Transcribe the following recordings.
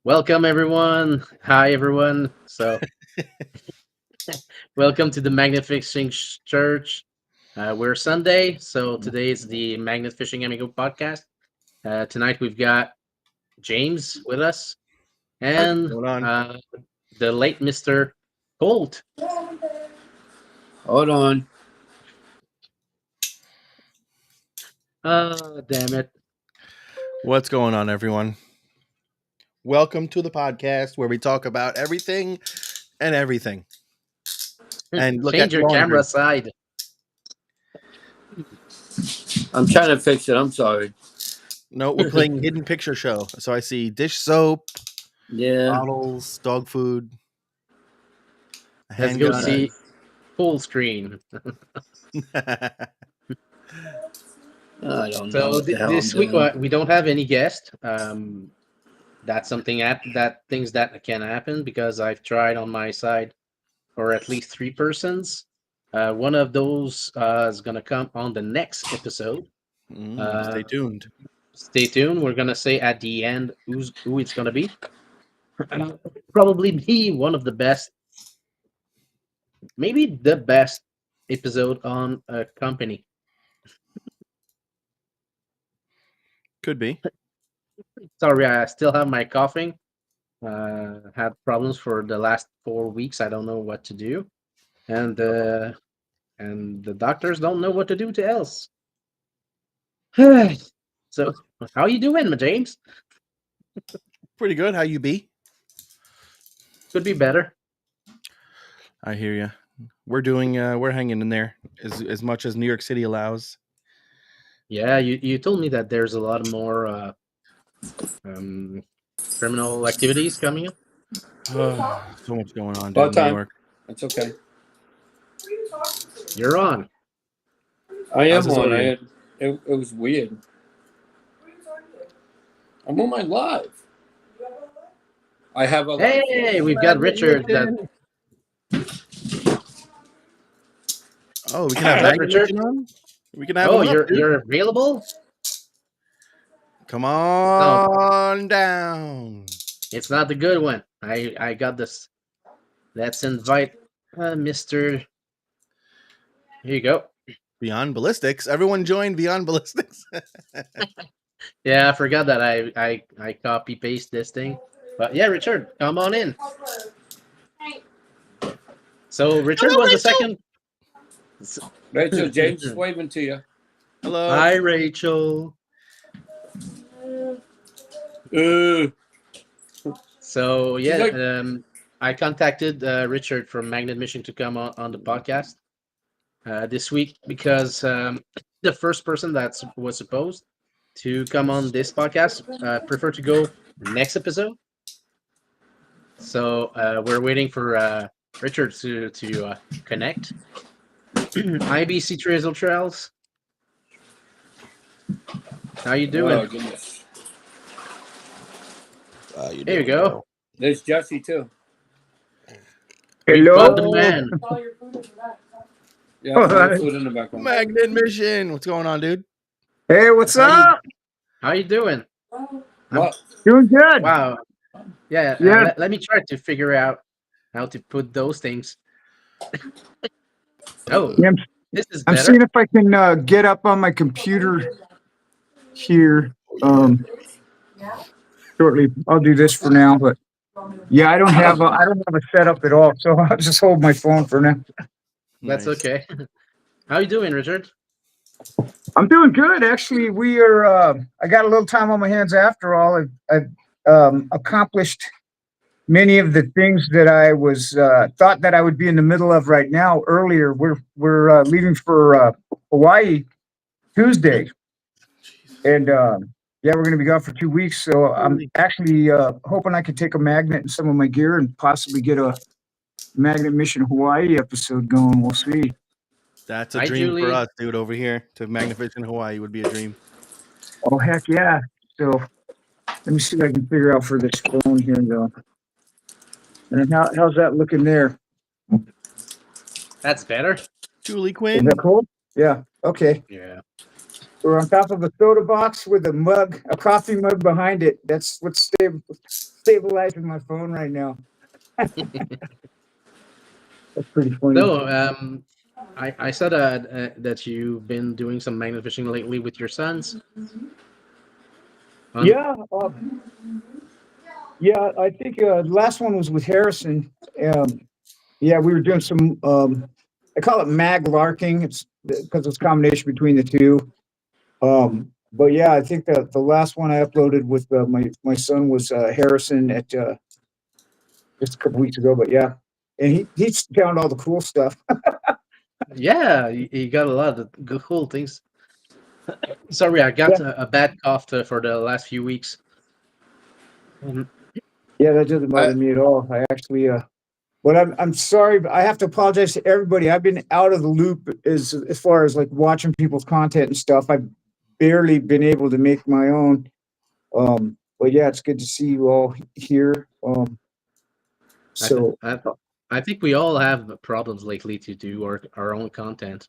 Welcome, everyone. Hi, everyone. Welcome to the Magnet Fishing Church. We're Sunday, so today is the Magnet Fishing Amigo podcast. Tonight we've got James with us and Hold on. the late Mr. Colt. Hold on. Damn it. What's going on, everyone? Welcome to the podcast where we talk about everything and everything. And look Change at your laundry. camera side. I'm trying to fix it. I'm sorry. No, we're playing hidden picture show. So I see dish soap, Yeah. bottles, dog food. a Let's go handgun. see full screen. I don't know. So what the hell this I'm week doing. we don't have any guest. That's something that things that can happen because I've tried on my side for at least 3 persons. One of those is gonna come on the next episode. Stay tuned. Stay tuned. We're gonna say at the end who it's gonna be. Probably be one of the best, maybe the best episode on a company. Could be. Sorry, I still have my coughing. Had problems for the last 4 weeks. I don't know what to do, and the doctors don't know what to do to else. So, how you doing, my James? Pretty good. How you be? Could be better. I hear you. We're doing. We're hanging in there as much as New York City allows. Yeah, you told me that there's a lot more criminal activities coming up. So much going on About in New time. York. That's okay. You're on. I am How's this on. audio? It was weird. I'm on my live. I have a live. Hey, we've got Richard. Oh, we can have Hi, Magnet Richard. Mission on? We can have Oh, him up, dude. you're available? Come on down. It's not the good one. I got this. Let's invite Mr. Here you go. Beyond Ballistics. Everyone join Beyond Ballistics. Yeah, I forgot that I copy paste this thing. But yeah, Richard, come on in. So Richard Hello, was the Rachel. second. Rachel, James is waving to you. Hello. Hi, Rachel. So She's yeah, like- I contacted Richard from Magnet Mission to come on the podcast this week because the first person that was supposed to come on this podcast preferred to go next episode. So we're waiting for Richard to connect. IBC Trail Trails. How you doing? Oh, goodness. There you go. There's Jesse too. We've Hello. got the man. Yeah, all the food in the background. Magnet Mission. What's going on, dude? Hey, what's How you- up? How you doing? What? Doing good. Wow. Yeah. Yeah. Let me try to figure out how to put those things. Oh, Yeah, this is I'm better. seeing if I can get up on my computer here shortly. I'll do this for now, but yeah, I don't have a setup at all, so I'll just hold my phone for now. That's Nice. okay. How you doing, Richard? I'm doing good, actually. We are. I got a little time on my hands after all. I've accomplished many of the things that I was thought that I would be in the middle of right now. Earlier, we're leaving for Hawaii Tuesday, and yeah, we're going to be gone for 2 weeks. So I'm actually hoping I can take a magnet and some of my gear and possibly get a Magnet Mission Hawaii episode going. We'll see. That's a Hi, dream Julie. for us, dude, over here. To Magnet Mission Hawaii would be a dream. Oh heck yeah! So let me see if I can figure out for this phone here and go. And how's that looking there? That's better. Julie Is Quinn. that cool? Yeah. Okay. Yeah. Or on top of a soda box with a coffee mug behind it. That's what's stabilizing my phone right now. That's pretty funny. So, I saw that you've been doing some magnet fishing lately with your sons. On Yeah, yeah. I think the last one was with Harrison. Yeah, we were doing some. I call it mag larking. It's because it's a combination between the two. But yeah, I think that the last one I uploaded with my son was Harrison at just a couple weeks ago. But yeah, and he found all the cool stuff. yeah, you got a lot of good, cool things. Sorry, I got Yeah, a bad cough for the last few weeks. Um, yeah, that doesn't bother me at all. I actually, but I'm sorry, but I have to apologize to everybody. I've been out of the loop as far as like watching people's content and stuff. I've barely been able to make my own. But yeah, it's good to see you all here. I, th- So I, I think we all have problems lately to do our own content.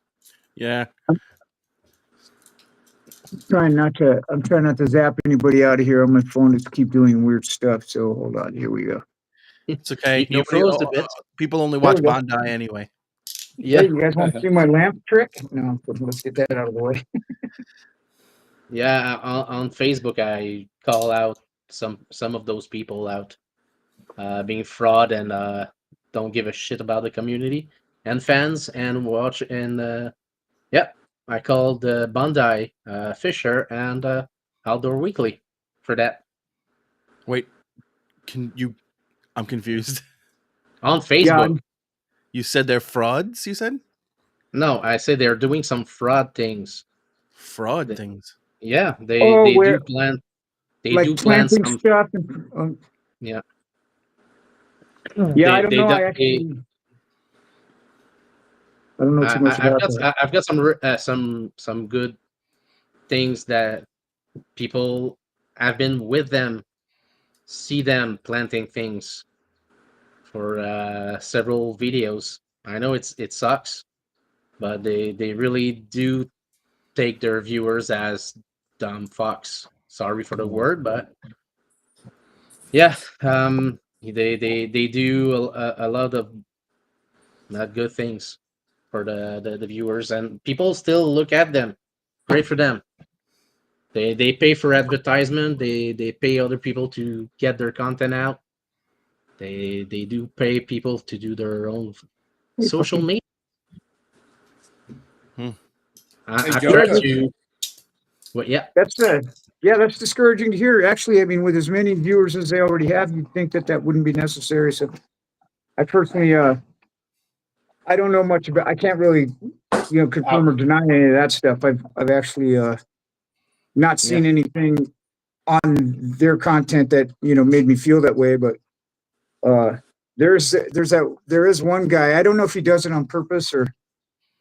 Yeah. I'm trying not to zap anybody out of here on my phone to keep doing weird stuff. So hold on, here we go. It's okay. You Nobody. froze a bit. People only There watch we go. Bondi anyway. Hey, Yeah, you guys want to see my lamp trick? No, but let's get that out of the way. yeah. On Facebook, I call out some of those people out, being fraud and don't give a shit about the community and fans and watch and yeah. I called Bondi Fisher and Outdoor Weekly for that Wait, can you? I'm confused. on Yeah, Facebook. You said they're frauds. You said No, I say they're doing some fraud things. fraud Th- things. Yeah, oh, they where do plan. They like do plan planting some. stuff and Yeah, yeah, I don't they know. do- they. I don't know too much about that. I've got some good things that people have been with them, see them planting things for several videos. I know it sucks, but they really do take their viewers as dumb fucks. Sorry for the word, but yeah, they do a lot of not good things for the viewers, and people still look at them. Great for them. They pay for advertisement. They pay other people to get their content out. They do pay people to do their own Hey, social puppy. media. Hmm. Hey, I've Joe, tried Joe. to. Well, yeah, That's yeah, that's discouraging to hear. Actually, I mean, with as many viewers as they already have, you'd think that that wouldn't be necessary. So, I personally, I don't know much about. I can't really, confirm or deny any of that stuff. I've actually not yeah. seen anything on their content that made me feel that way. But uh, there is one guy. I don't know if he does it on purpose or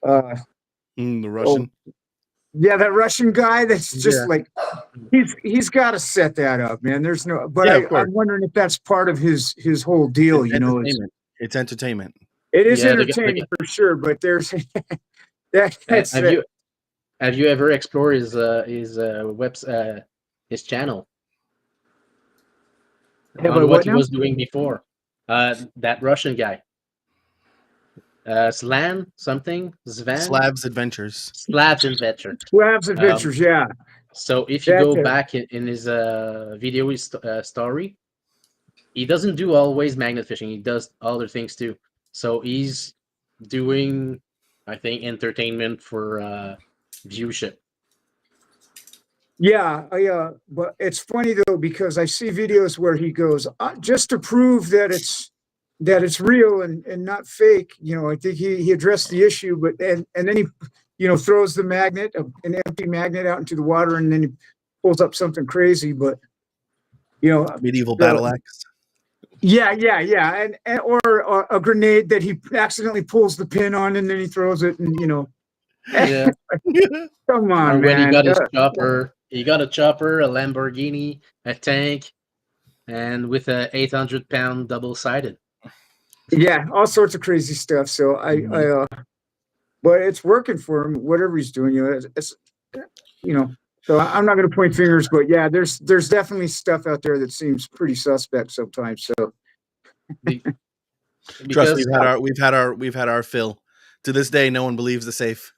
uh, The oh Russian. yeah, that Russian guy. That's just Yeah. like he's got to set that up, man. There's no. But Yeah, of course. I'm wondering if that's part of his whole deal. It's entertainment. It's entertainment. It is Yeah, entertaining for sure. But there's that's have you ever explored his channel have I on what what he now? was doing before? That Russian guy, Slan something Svan Slav's Adventures. Slav's Adventure. Labs Um, Adventures, yeah. so if you That's go it. back in his video story, he doesn't do always magnet fishing. He does other things too. So he's doing, I think, entertainment for viewership. Yeah, but it's funny though because I see videos where he goes just to prove that it's real and not fake. I think he addressed the issue, but and then he throws the magnet, an empty magnet, out into the water, and then he pulls up something crazy. But Medieval the, battle axe. yeah, and or a grenade that he accidentally pulls the pin on, and then he throws it, and Yeah. come Or on, when he man. got his chopper, he got a chopper, a Lamborghini, a tank, and with a 800-pound double-sided. Yeah, all sorts of crazy stuff. So Mhm. but it's working for him. Whatever he's doing, So I'm not going to point fingers, but yeah, there's definitely stuff out there that seems pretty suspect sometimes. So Be- Trust, because we've had our fill. To this day, no one believes the safe.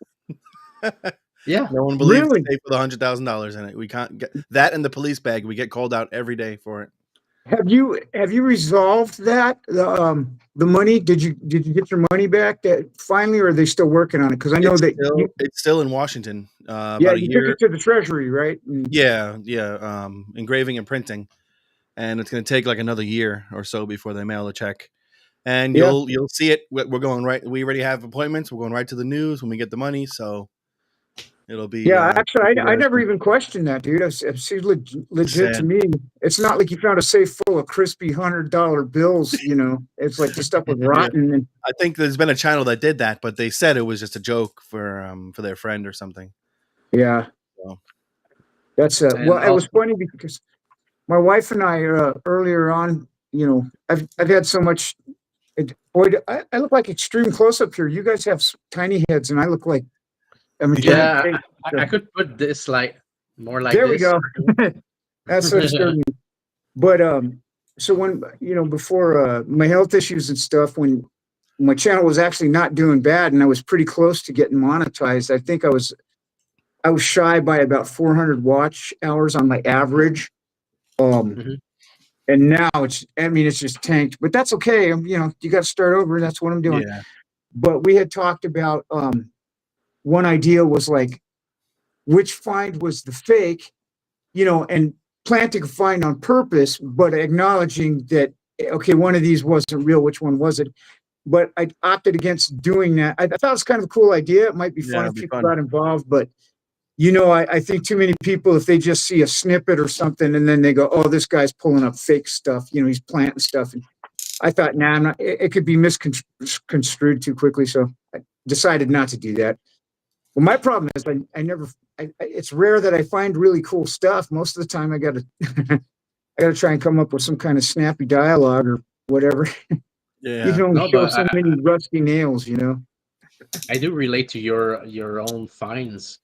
yeah, No one believes the really, safe with $100,000 in it. We can't get that in the police bag. We get called out every day for it. have you resolved that the money? Did you get your money back that finally, or are they still working on it? Because I know that It's still in Washington. yeah, About a you took year. it to the Treasury, right? Yeah. Engraving and printing, and it's going to take like another year or so before they mail the check. And Yeah. you'll see it. We're going right. We already have appointments. We're going right to the news when we get the money. So it'll be. Yeah, actually, It'll be I there never soon. even questioned that, dude. It seems legit to Sad. me. It's not like you found a safe full of crispy $100 bills. It's like the stuff was Yeah. rotten. And I think there's been a channel that did that, but they said it was just a joke for their friend or something. yeah, So, that's well. and It was also funny because my wife and I earlier on, I've had so much. Boy, I look like extreme close up here. You guys have tiny heads, and I look like I'm a giant yeah, cake. I could put this like more like There we this. go. That's what scared me. But so when before my health issues and stuff, when my channel was actually not doing bad, and I was pretty close to getting monetized, I think I was shy by about 400 watch hours on my average. Mhm. And now it's just tanked, but that's okay. You got to start over. That's what I'm doing. yeah. But we had talked about one idea was like which find was the fake, and planting a find on purpose, but acknowledging that okay, one of these wasn't real. Which one was it? But I opted against doing that. I thought it was kind of a cool idea. It might be Yeah, fun if it'll be people fun. got involved, but I think too many people, if they just see a snippet or something and then they go, oh, this guy's pulling up fake stuff, he's planting stuff. And I thought, nah, I'm not, it could be misconstrued too quickly. So I decided not to do that. Well, my problem is I never, it's rare that I find really cool stuff. Most of the time I got to, I got to try and come up with some kind of snappy dialogue or whatever. You Yeah. can only No, show but so many rusty nails. I do relate to your own finds.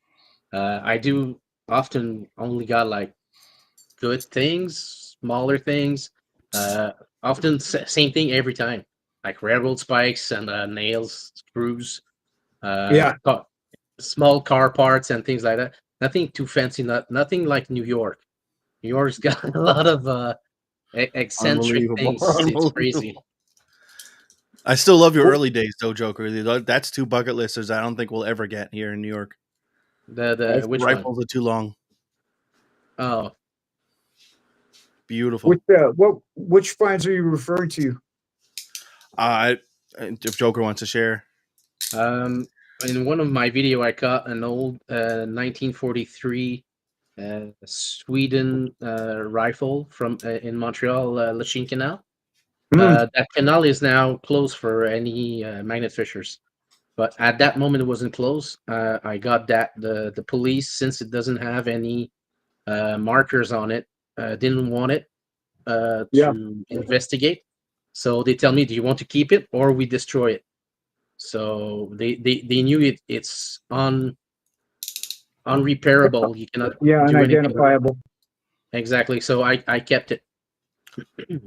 I do often only got like good things, smaller things. Uh, Often same thing every time, like railroad spikes and nails, screws, Yeah. small car parts and things like that. Nothing too fancy. Nothing like New York. New York's got a lot of eccentric Unbelievable. things. It's crazy. Unbelievable. I still love your Well, early days, though, Joker. That's two bucket listers I don't think we'll ever get here in New York. The which one? Rifles are too long. Oh, Beautiful. which finds are you referring to? If Joker wants to share. um, in one of my video, I caught an old 1943 Sweden rifle from in Montreal, Lachine Canal. Mm, That canal is now closed for any magnet fishers. But at that moment, it wasn't closed. I got that the police, since it doesn't have any markers on it, didn't want it yeah. to investigate. So they tell me, "Do you want to keep it or we destroy it?" So they knew it's unrepairable. You cannot Yeah, do anything with it. unidentifiable. Exactly. So I kept it.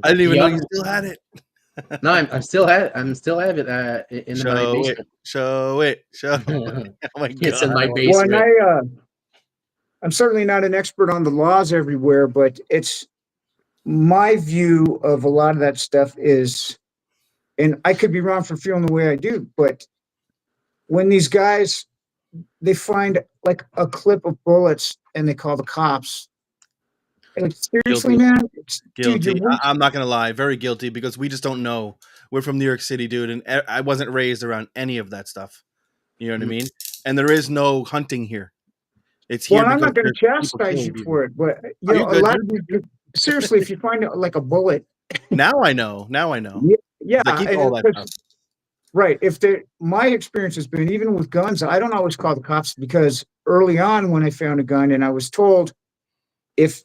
I didn't even The know other you still had it. No, I'm still have it in my Show it. basement. Show it. Show it. Oh my It's in God. my Well, and basement. I'm certainly not an expert on the laws everywhere, but it's my view of a lot of that stuff is, and I could be wrong for feeling the way I do, but when these guys they find like a clip of bullets and they call the cops, like seriously, Guilty. man, dude, Guilty. I'm not gonna lie, very guilty because we just don't know. We're from New York City, dude, and I wasn't raised around any of that stuff. You know what I Mhm. mean? And there is no hunting here. It's well, here and I'm because not going to there's people chastise killing you people. for it, but Oh, you're a good, lot dude. of these, seriously, if you find like a bullet, Now I know. Now I know. yeah, 'Cause I keep all that stuff. right. My experience has been even with guns, I don't always call the cops because early on when I found a gun and I was told if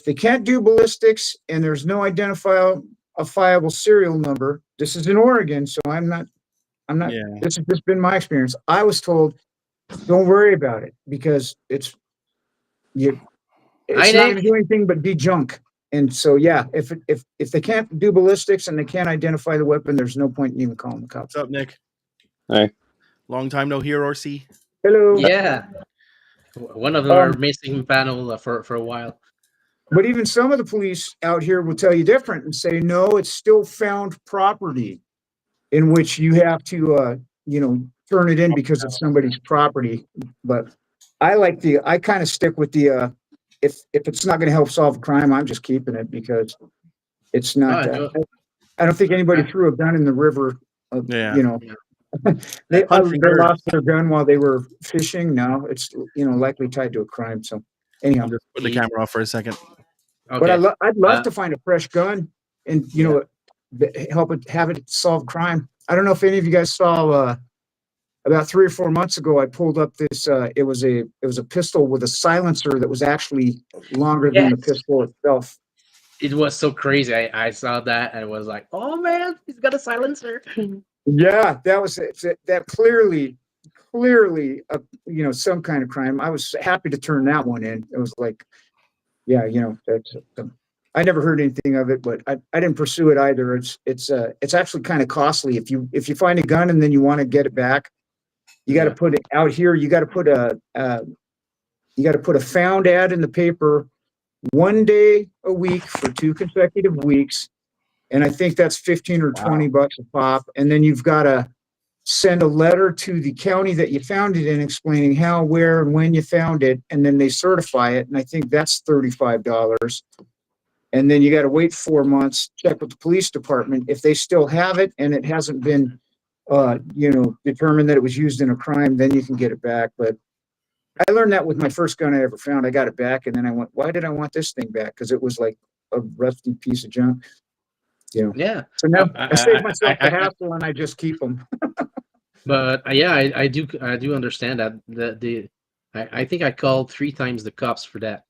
they can't do ballistics and there's no identifiable serial number, this is in Oregon, so I'm not. Yeah. This has just been my experience. I was told don't worry about it because you Hi, it's not going Nick. to do anything but be junk. And so, yeah, if they can't do ballistics and they can't identify the weapon, there's no point in even calling the cops. What's up, Nick? Hey. Long time no hear or see. Hello. Yeah, one of our missing panel for a while. But even some of the police out here will tell you different and say, no, it's still found property in which you have to, turn it in because it's somebody's property. But I kind of stick with if it's not going to help solve a crime, I'm just keeping it because it's Oh, not, I do. I don't think anybody I- threw a gun in the river, Yeah. you know, Yeah. Hunt for they nerds. lost their gun while they were fishing. No, it's, likely tied to a crime. So anyhow. I'll just put the camera off for a second. But Okay. I'd love Uh, to find a fresh gun and Yeah. help it have it solve crime. I don't know if any of you guys saw about 3 or 4 months ago. I pulled up this. It was a pistol with a silencer that was actually longer than the Yes. pistol itself. It was so crazy. I saw that and was like, oh man, he's got a silencer. Yeah, that was it. That clearly, some kind of crime. I was happy to turn that one in. It was like, yeah, that's. I never heard anything of it, but I didn't pursue it either. It's actually kind of costly if you find a gun and then you want to get it back, you got to Yeah. put it out here. You got to put a found ad in the paper 1 day a week for 2 consecutive weeks, and I think that's 15 or $20 a pop. And then you've got to send a letter to the county that you found it in, explaining how, where, and when you found it, and then they certify it. And I think that's $35. And then you got to wait 4 months, check with the police department. If they still have it and it hasn't been, determined that it was used in a crime, then you can get it back. But I learned that with my first gun I ever found. I got it back, and then I went, why did I want this thing back? Because it was like a rusty piece of junk. Yeah. So now I saved myself the I hassle, and I just keep them. But yeah, I do understand that I think I called 3 times the cops for that.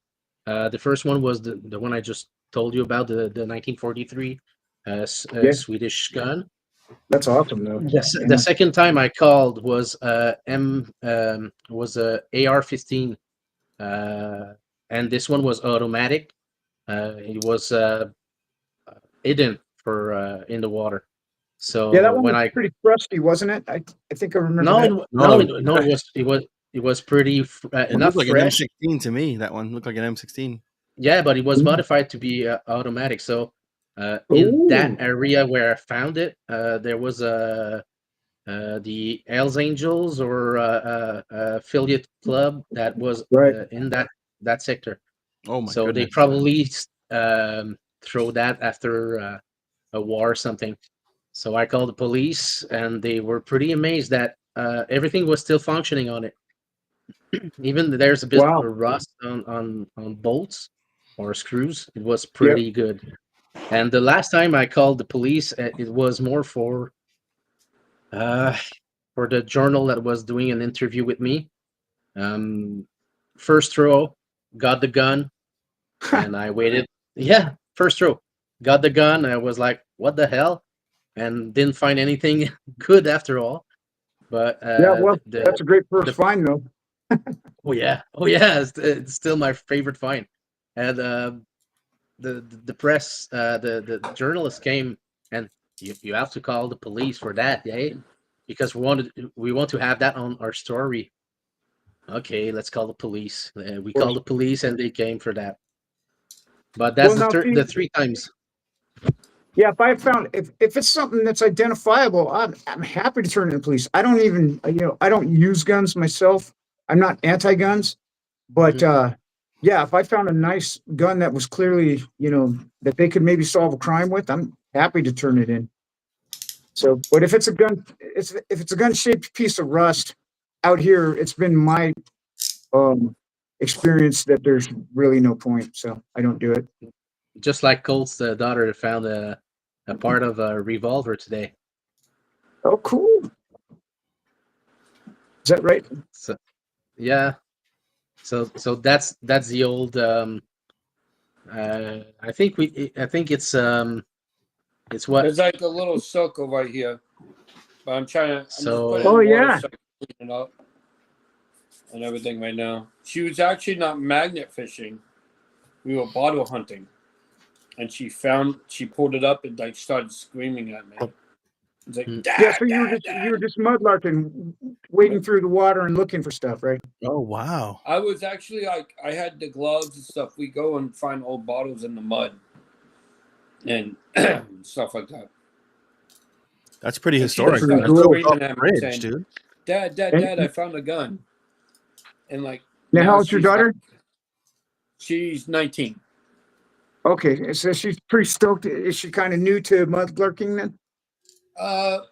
The first one was the one I just told you about, the 1943 Yeah, Swedish gun. that's awesome though. The second time I called was a AR-15, and this one was automatic. It was hidden for in the water. Yeah, that So one when was I pretty crusty, wasn't it? I think I remember no, that. No, it was pretty it not looked like an fresh. M16 to me. That one looked like an M16. Yeah, but it was Mm. modified to be automatic. So in that Ooh, area where I found it, there was the Hells Angels or affiliate club that was right. in that sector. Oh my So they goodness. probably throw that after a war or something. So I called the police, and they were pretty amazed that everything was still functioning on it. Even there's a bit Wow. of rust on bolts or screws. It was Yep. pretty good. And the last time I called the police, it was more uh, for the journal that was doing an interview with me. First throw, got the gun, and I waited. Yeah, first throw, got the gun. I was like, "What the hell?" And didn't find anything good after all. But Yeah, well, that's a great first the find though. oh yeah, it's still my favorite find. And the press, the journalist came, and you have to call the police for that, yeah, because we want to have that on our story. Okay, let's call the police. We Of course. called the police, and they came for that. But Well, that's now see, the 3 times. yeah, if it's something that's identifiable, I'm happy to turn it to police. I don't even, I don't use guns myself. I'm not anti-guns, but Mhm. yeah, if I found a nice gun that was clearly, that they could maybe solve a crime with, I'm happy to turn it in. So, but if it's a gun-shaped piece of rust out here, it's been my um experience that there's really no point, so I don't do it. Just like Colt's daughter found a part of a revolver today. Oh, cool. Is that right? So yeah, so that's the old. I think it's what. There's like a little circle right here. But I'm just So putting Oh in water yeah. so I can clean it up. and everything right now. She was actually not magnet fishing. We were bottle hunting, and she pulled it up and like started screaming at me. It's like, Mm. Yeah, Dad, so Dad, you were Dad. just mudlarking, wading through the water and looking for stuff, right? Oh wow, I was actually like, I had the gloves and stuff. We go and find old bottles in the mud and stuff like that. that's pretty And she historic. just Pretty started That's cool. off screaming the at me, bridge, saying, dude. Dad, Dad, And Dad, I found a gun. And like, now, how now old's your she's like, daughter? she's 19. Okay, so she's pretty stoked. Is she kind of new to mudlarking then?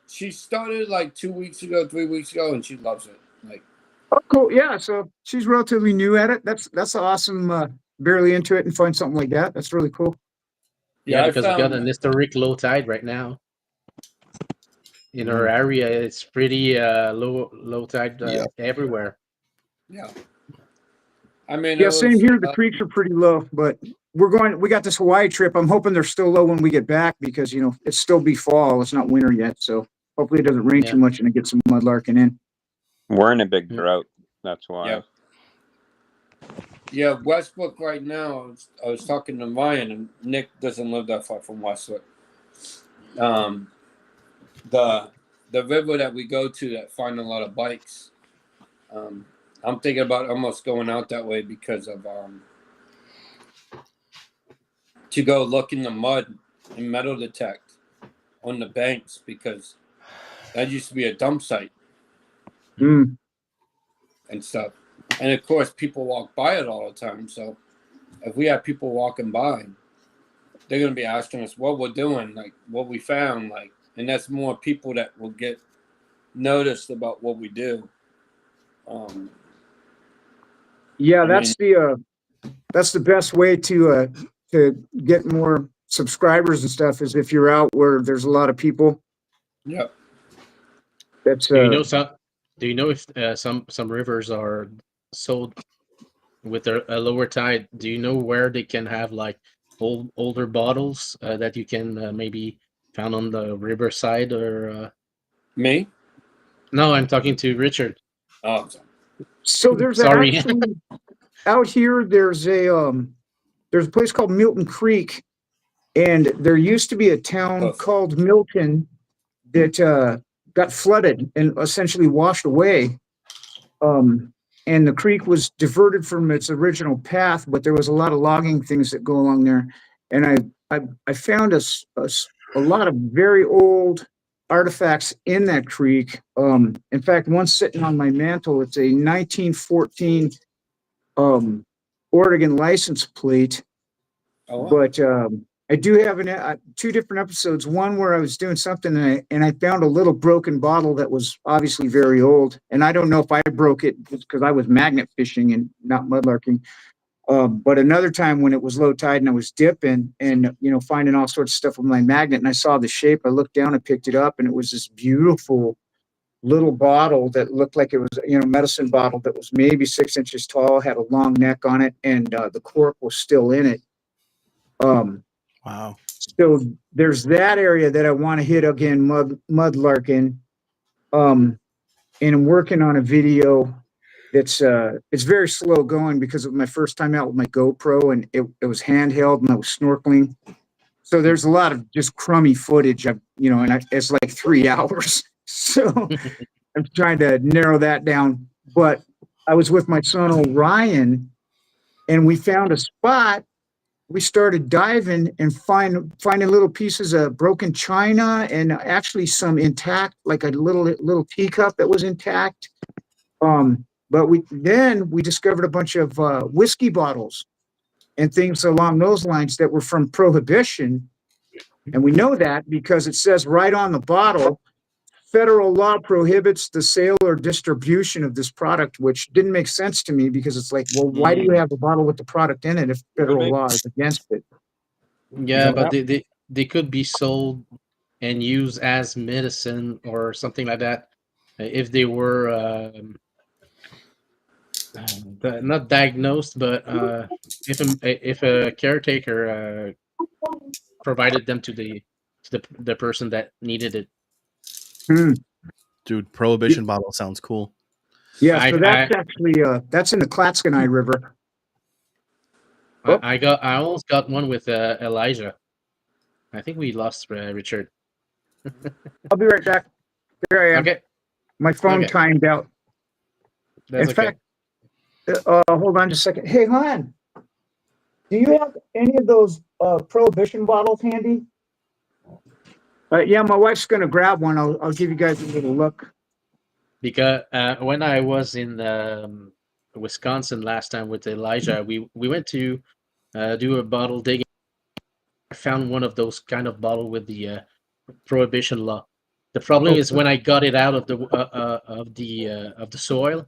She started like 2 weeks ago, 3 weeks ago, and she loves it. Like, Oh, cool. Yeah, so she's relatively new at it. That's awesome. Barely into it and find something like that. That's really cool. Yeah, yeah, I because we got found, an historic low tide right now in our Mm. area. It's pretty low tide Yep. everywhere. yeah. I mean, Yeah, it same was, here. The creeks are pretty low, but we got this Hawaii trip. I'm hoping they're still low when we get back because, it's still be fall. It's not winter yet. So hopefully it doesn't rain Yeah. too much and I get some mudlarking in. We're in a big Mm. drought. That's why. yeah. Yeah, Westbrook right now. I was talking to Ryan, and Nick doesn't live that far from Westbrook. The river that we go to that find a lot of bikes. I'm thinking about almost going out that way because of to go look in the mud and metal detect on the banks because that used to be a dump site Mm. and stuff. And of course, people walk by it all the time. So if we have people walking by, they're going to be asking us what we're doing, like what we found, like, and that's more people that will get noticed about what we do. Yeah, I mean, that's the best way to get more subscribers and stuff is if you're out where there's a lot of people. yeah. That's Do you know some? Do you know if some rivers are sold with a lower tide? Do you know where they can have like older bottles that you can maybe found on the riverside or? Me? No, I'm talking to Richard. Oh, so there's Sorry. actually out here there's a place called Milton Creek, and there used to be a town Puff. called Milton that got flooded and essentially washed away. And the creek was diverted from its original path, but there was a lot of logging things that go along there. And I found a lot of very old artifacts in that creek. In fact, one sitting on my mantle, it's a 1914 Oregon license plate. Oh, wow. But I do have two different episodes. One where I was doing something and I found a little broken bottle that was obviously very old. And I don't know if I broke it because I was magnet fishing and not mudlarking. But another time when it was low tide and I was dipping and finding all sorts of stuff with my magnet and I saw the shape, I looked down and picked it up and it was this beautiful little bottle that looked like it was medicine bottle that was maybe 6 inches tall, had a long neck on it, and the cork was still in it. Wow. So there's that area that I want to hit again, mudlarking. And I'm working on a video that's it's very slow going because of my first time out with my GoPro and it was handheld and I was snorkeling. So there's a lot of just crummy footage of, it's like 3 hours. So I'm trying to narrow that down. But I was with my son Orion and we found a spot. We started diving and finding little pieces of broken china and actually some intact, like a little teacup that was intact. But we discovered a bunch of whiskey bottles and things along those lines that were from Prohibition, and we know that because it says right on the bottle, federal law prohibits the sale or distribution of this product, which didn't make sense to me because it's like, well, why do you have a bottle with the product in it if federal law is against it? Yeah, but they could be sold and used as medicine or something like that if they were not diagnosed, but if a caretaker provided them to the person that needed it. Hmm. Dude, Prohibition bottle sounds cool. Yeah, I so I, that's actually that's in the Klatskanai River. Oh, I almost got one with Elijah. I think we lost Richard. I'll be right back. Here I am. Okay, My phone okay, timed out. that's In okay. fact, hold on just a second. Hey, hon, do you have any of those Prohibition bottles handy? Yeah, my wife's gonna grab one. I'll give you guys a little look. Because when I was in Wisconsin last time with Elijah, we went to do a bottle digging. I found one of those kind of bottle with the prohibition law. The problem is when I got it out of the soil,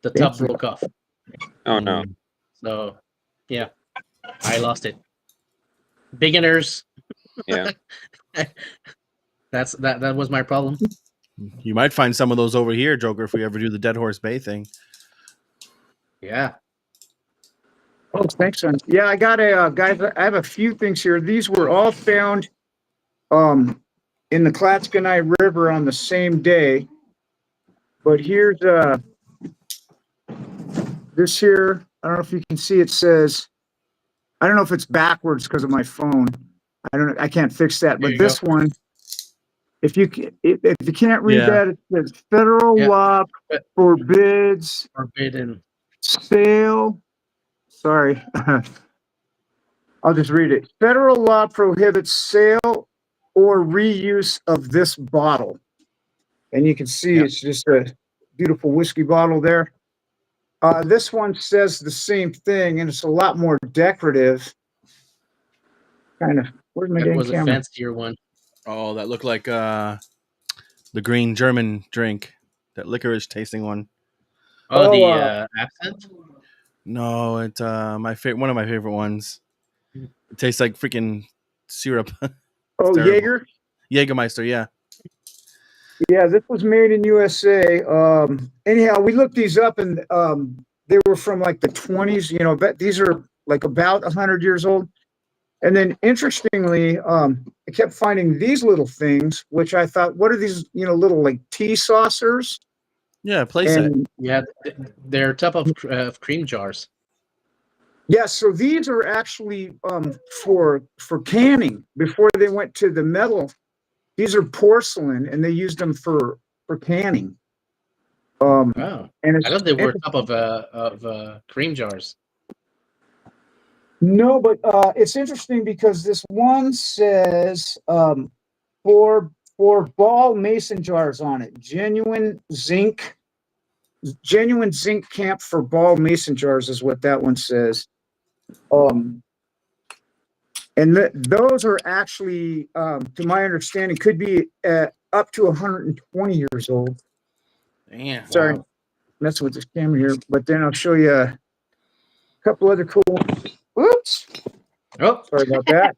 the top Thank you. broke off. Oh no. So yeah, I lost it. Beginners. Yeah. That was my problem. You might find some of those over here, Joker, if we ever do the Dead Horse Bay thing. Yeah. Oh, thanks, son. Yeah, I got a guys. I have a few things here. These were all found in the Klatskanai River on the same day. But here's this here. I don't know if you can see. It says, I don't know if it's backwards because of my phone. I don't know. I can't fix that. There But you this go. one, if you can't read Yeah. that, it says federal Yeah. law forbids Forbidden. sale. Sorry. I'll just read it. Federal law prohibits sale or reuse of this bottle. And you can see Yep. it's just a beautiful whiskey bottle there. This one says the same thing, and it's a lot more decorative. Kind of. Where's my That dang was a camera? fancier one. Oh, that looked like the green German drink, that licorice tasting one. Oh, Oh, the accent. No, it's one of my favorite ones. It tastes like freaking syrup. Oh, terrible. Jaeger. Jägermeister, yeah. Yeah, this was made in USA. Anyhow, we looked these up, and they were from like the 20s. You know, but these are like about 100 years old. And then, interestingly, I kept finding these little things, which I thought, what are these? You know, little like tea saucers. Yeah, playset. And Yeah, they're top of cream jars. yeah, so these are actually for canning before they went to the metal. These are porcelain, and they used them for canning. Oh, And I thought they were top of cream jars. no, but it's interesting because this one says for ball mason jars on it, genuine zinc camp for ball mason jars is what that one says. And those are actually, to my understanding, could be up to 120 years old. Damn. Sorry, messing with this camera here, but then I'll show you a couple other cool ones. Oops, Oh, sorry about that.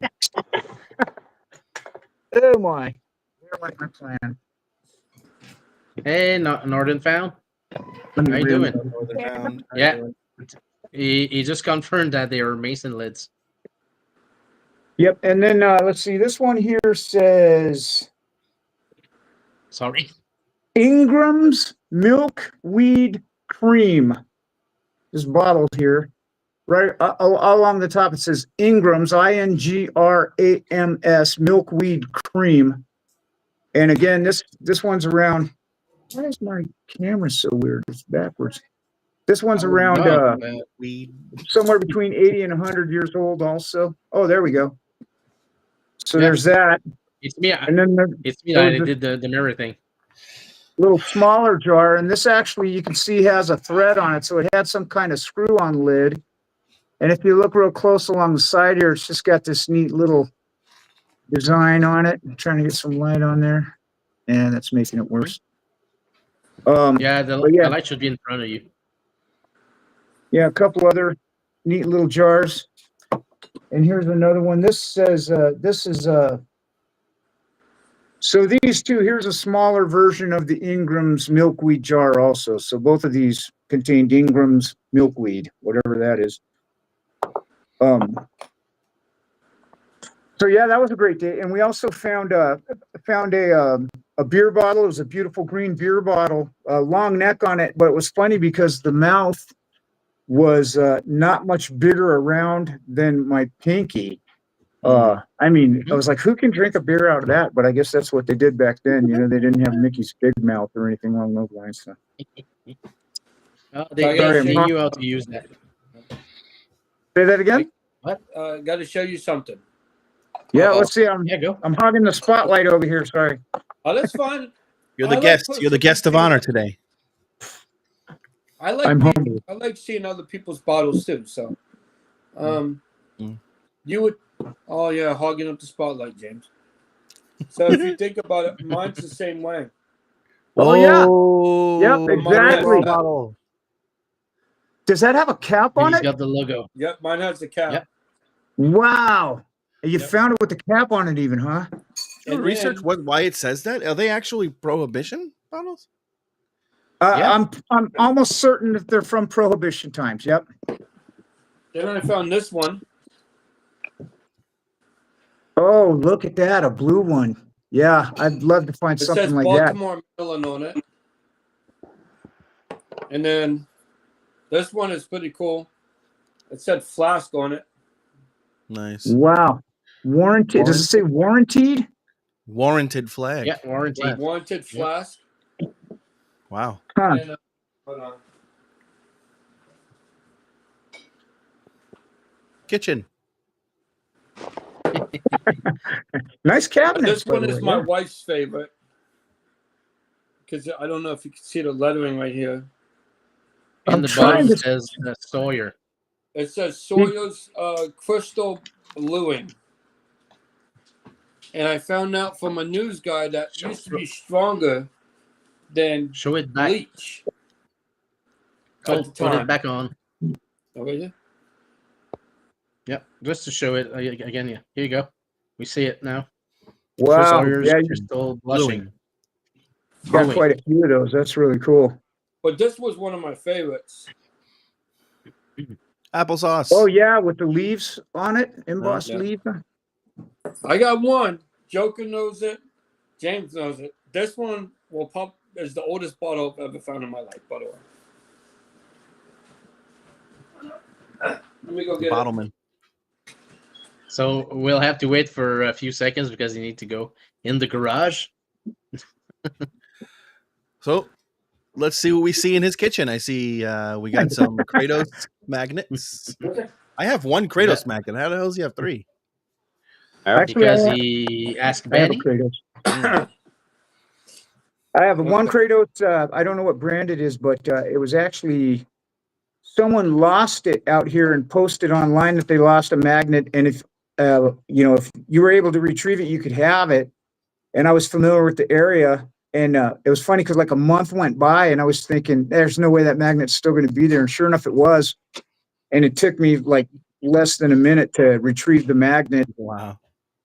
Oh my, where went my plan? hey, Northern Found. Let me How you really- doing? Northern Found. Yeah. He just confirmed that they are mason lids. Yep, and then let's see. This one here says Sorry. Ingram's Milkweed Cream. This bottle here, right along the top, it says Ingram's, INGRAMS Milkweed Cream. And again, this one's around. Why is my camera so weird? It's backwards. This one's around somewhere between 80 and 100 years old. Also, oh, there we go. So Yeah. there's that, It's me. and then It's me. there I was did the mirror thing. little smaller jar, and this actually you can see has a thread on it, so it had some kind of screw-on lid. And if you look real close along the side here, it's just got this neat little design on it. I'm trying to get some light on there, and that's making it worse. Yeah, but the yeah, light should be in front of you. yeah, a couple other neat little jars. And here's another one. This says this is so these two, here's a smaller version of the Ingram's milkweed jar also. So both of these contained Ingram's milkweed, whatever that is. So yeah, that was a great day, and we also found a beer bottle. It was a beautiful green beer bottle, a long neck on it, but it was funny because the mouth was not much bigger around than my pinky. I mean, I was like, who can drink a beer out of that? But I guess that's what they did back then. You know, they didn't have Mickey's Big Mouth or anything along those lines. So. They knew how to use that. Say that again. What? Got to show you something. Yeah, let's see. Go. I'm hogging the spotlight over here. Sorry. Oh, that's fine. You're the guest. You're the guest of honor today. I like seeing other people's bottles too. So, you would. Oh yeah, hogging up the spotlight, James. So if you think about it, mine's the same way. Oh yeah. Yep, exactly. Bottle. Does that have a cap on it? He's got the logo. Yep, mine has the cap. Yep. Wow. You found it with the cap on it even, huh? And research why it says that? Are they actually Prohibition bottles? I'm almost certain that they're from Prohibition times. Yep. Then I found this one. Oh, look at that, a blue one. Yeah, I'd love to find It something says like Baltimore, Maryland on it. And then this one is pretty cool. It said Flask on it. Nice. that. Wow. Warranted. Does it say warranted? Warranted flag. Yeah, warranted. Warranted Flask. Wow. Huh. And, hold on. Kitchen. Nice cabinet. This one is my wife's favorite. Because I don't know if you can see the lettering right here. In the bottom it says Sawyer. It says Sawyer's Crystal Bluing. And I found out from a news guy that used to be stronger than Show it back. bleach. Put it back on. Oh, is it? Yep, just to show it again. Yeah, here you go. We see it now. Wow. Sawyer's Yeah, Crystal Blushing. you got quite a few of those. That's really cool. But this was one of my favorites. Applesauce. Oh yeah, with the leaves on it, embossed leaf. I got one. Joker knows it. James knows it. This one will pump is the oldest bottle I've ever found in my life, by the way. Let me go get Bottleman. So we'll have to wait for a few seconds because you need to go in the garage. So let's see what we see in his kitchen. I see we got some Kratos magnets. I have one Kratos magnet. How the hell does he have three? Actually, Because he asked I have a Benny. Kratos. I have one Kratos. I don't know what brand it is, but it was actually someone lost it out here and posted online that they lost a magnet. And if if you were able to retrieve it, you could have it. And I was familiar with the area, and it was funny because like a month went by, and I was thinking, "There's no way that magnet's still going to be there." And sure enough, it was. And it took me like less than a minute to retrieve the magnet. Wow.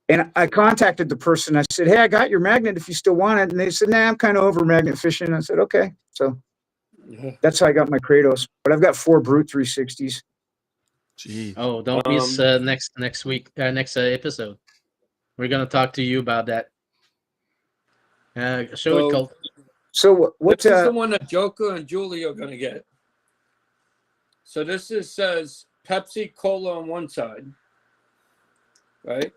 And I contacted the person. I said, "Hey, I got your magnet if you still want it." And they said, "Nah, I'm kind of over magnet fishing." I said, "Okay." So that's how I got my Kratos. But I've got 4 Brute 360s. Gee. Oh, don't miss next week, next episode. We're gonna talk to you about that. Show it, Colt. So what's this is the one that Joker and Julie are gonna get. So this says Pepsi Cola on one side, right?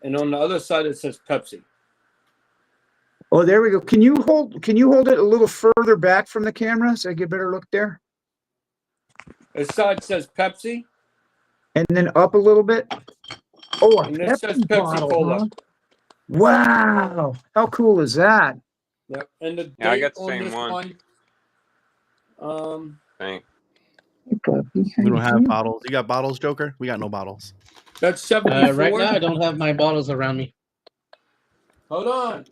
And on the other side it says Pepsi. Oh, there we go. Can you hold it a little further back from the camera so I get a better look there? This side says Pepsi. And then up a little bit. Oh, and this says Pepsi Cola. Huh? Wow. How cool is that? Yep. And the I got date the on same this one. Thanks. We don't have bottles. You got bottles, Joker? We got no bottles. That's 74. Right now, I don't have my bottles around me. Hold on.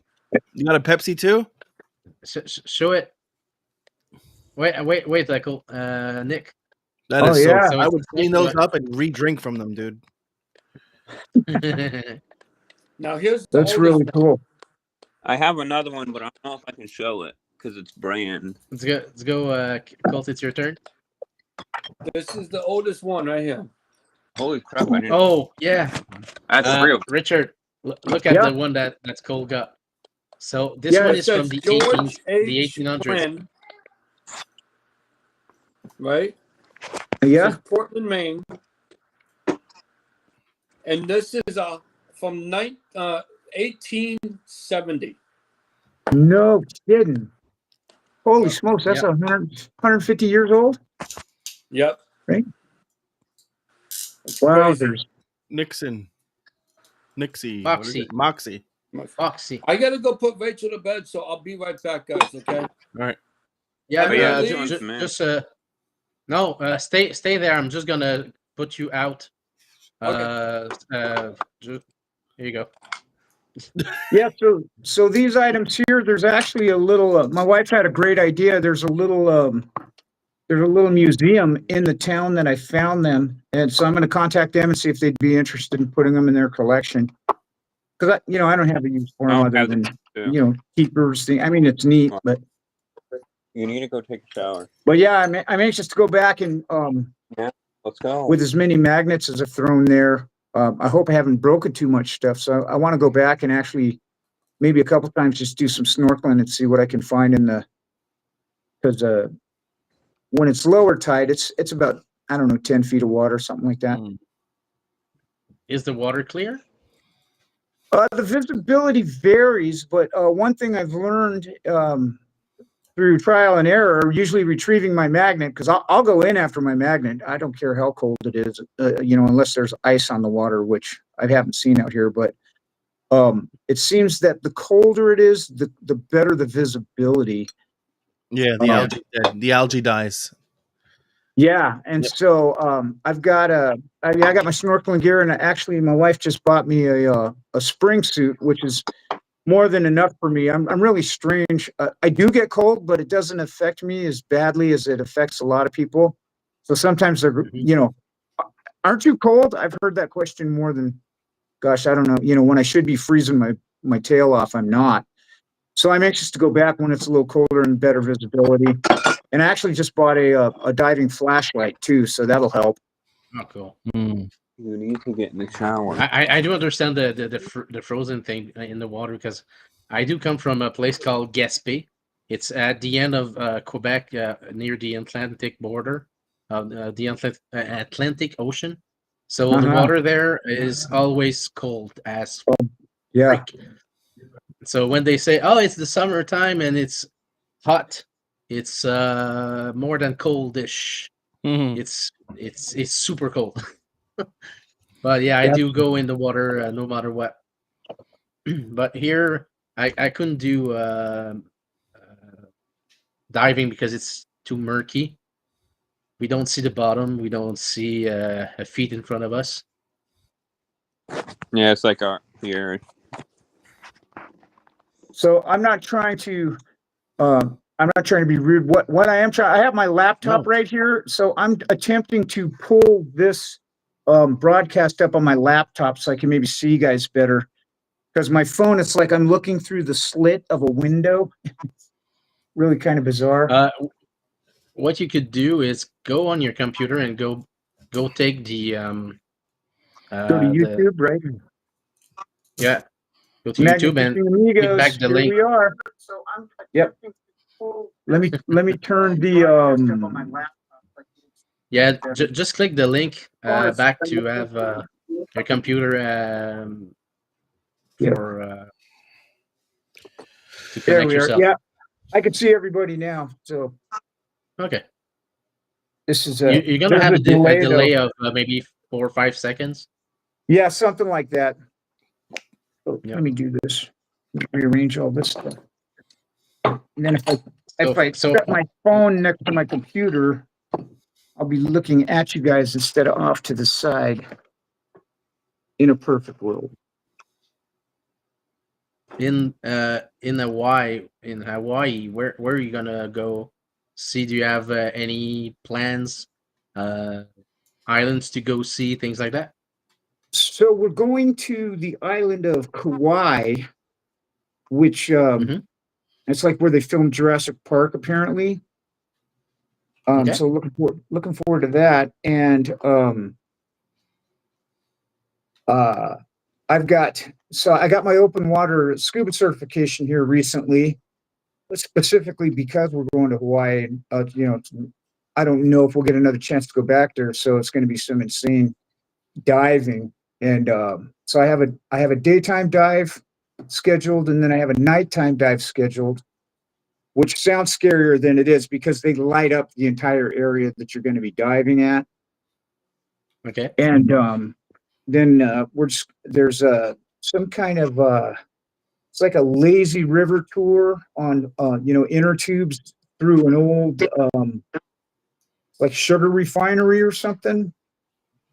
You got a Pepsi too? Show it. Wait, Michael. Nick. That is yeah. so I would clean those up and re-drink from them, dude. Now here's That's really cool. I have another one, but I don't know if I can show it because it's brand. Let's go. Colt, it's your turn. This is the oldest one right here. Holy crap! I didn't. Oh yeah, That's real. Richard, look at Yeah. the one that's Cole got. So this Yeah, one It is from says the George 1800s. Flynn, right? It Yeah. says Portland, Maine. And this is from 1870. No kidding. Holy Yep. smokes, that's Yep. 150 years old? Yep. Right? It's Wow, crazy. Nixon. Nixie. Moxie. What is it? Moxie. Foxy. I gotta go put Rachel to bed, so I'll be right back, guys. Okay. All right. Yeah, I'm gonna leave. leave. just stay there. I'm just gonna put you out. Here you go. Yeah, so these items here, there's actually a little my wife had a great idea. There's a little museum in the town that I found them, and so I'm going to contact them and see if they'd be interested in putting them in their collection. Because I don't have a use for them I'll other have than them keepers thing. I mean, it's neat, but You need to go take a shower. yeah, I'm anxious to go back and Let's go. with as many magnets as I've thrown there. I hope I haven't broken too much stuff, so I want to go back and actually maybe a couple times just do some snorkeling and see what I can find in the, because when it's lower tide, it's about, I don't know, 10 feet of water, something like that. Is the water clear? The visibility varies, but one thing I've learned through trial and error, usually retrieving my magnet, because I'll go in after my magnet. I don't care how cold it is, unless there's ice on the water, which I haven't seen out here. But it seems that the colder it is, the better the visibility. Yeah, the algae dies. Yeah, and so I've got I got my snorkeling gear, and actually my wife just bought me a spring suit, which is more than enough for me. I'm really strange. I do get cold, but it doesn't affect me as badly as it affects a lot of people. So sometimes they're, aren't you cold? I've heard that question more than, gosh, I don't know. When I should be freezing my tail off, I'm not. So I'm anxious to go back when it's a little colder and better visibility. And I actually just bought a diving flashlight too, so that'll help. Oh, cool. You need to get in the shower. I do understand the frozen thing in the water, because I do come from a place called Gaspé. It's at the end of Quebec, near the Atlantic border of the Atlantic Ocean. So the water there is always cold as Yeah. freak. So when they say, "Oh, it's the summertime and it's hot," it's more than coldish. It's super cold. But yeah, I do go in the water no matter what. But here, I couldn't do diving because it's too murky. We don't see the bottom. We don't see a feet in front of us. Yeah, it's like here. So I'm not trying to be rude. What I am trying, I have my laptop right here, so I'm attempting to pull this broadcast up on my laptop so I can maybe see you guys better. Because my phone, it's like I'm looking through the slit of a window. Really kind of bizarre. What you could do is go on your computer and go take the Go to YouTube, right? Yeah. Go to YouTube and Amigos, click back the here link. we are. Yep. Let me turn the Yeah, just click the link back to have your computer for to there connect we are. yourself. Yeah, I can see everybody now. So Okay. this is You're gonna have a delay of maybe 4 or 5 seconds. Yeah, something like that. So Yeah. let me do this. Rearrange all this stuff. And then if I set my phone next to my computer, I'll be looking at you guys instead of off to the side. In a perfect world. In Hawaii, where are you gonna go see? Do you have any plans, islands to go see, things like that? So we're going to the island of Kauai, which it's like where they filmed Jurassic Park, apparently. Okay. So looking forward to that, and I got my open water scuba certification here recently, specifically because we're going to Hawaii. And, I don't know if we'll get another chance to go back there, so it's going to be some insane diving. And so I have a daytime dive scheduled, and then I have a nighttime dive scheduled, which sounds scarier than it is because they light up the entire area that you're going to be diving at. Okay. And then there's some kind of it's like a lazy river tour on inner tubes through an old like sugar refinery or something.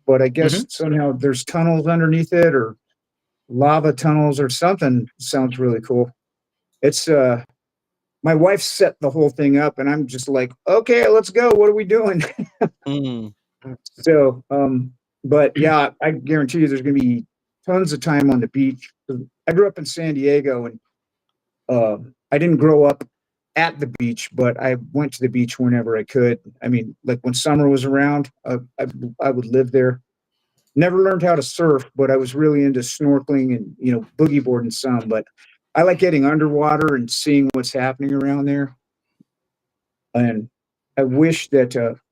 But I guess somehow there's tunnels underneath it, or lava tunnels or something. Sounds really cool. It's my wife set the whole thing up, and I'm just like, okay, let's go. What are we doing? So, but yeah, I guarantee you there's going to be tons of time on the beach. I grew up in San Diego, and I didn't grow up at the beach, but I went to the beach whenever I could. I mean, like when summer was around, I would live there. Never learned how to surf, but I was really into snorkeling and, boogie boarding some. But I like getting underwater and seeing what's happening around there. And I wish that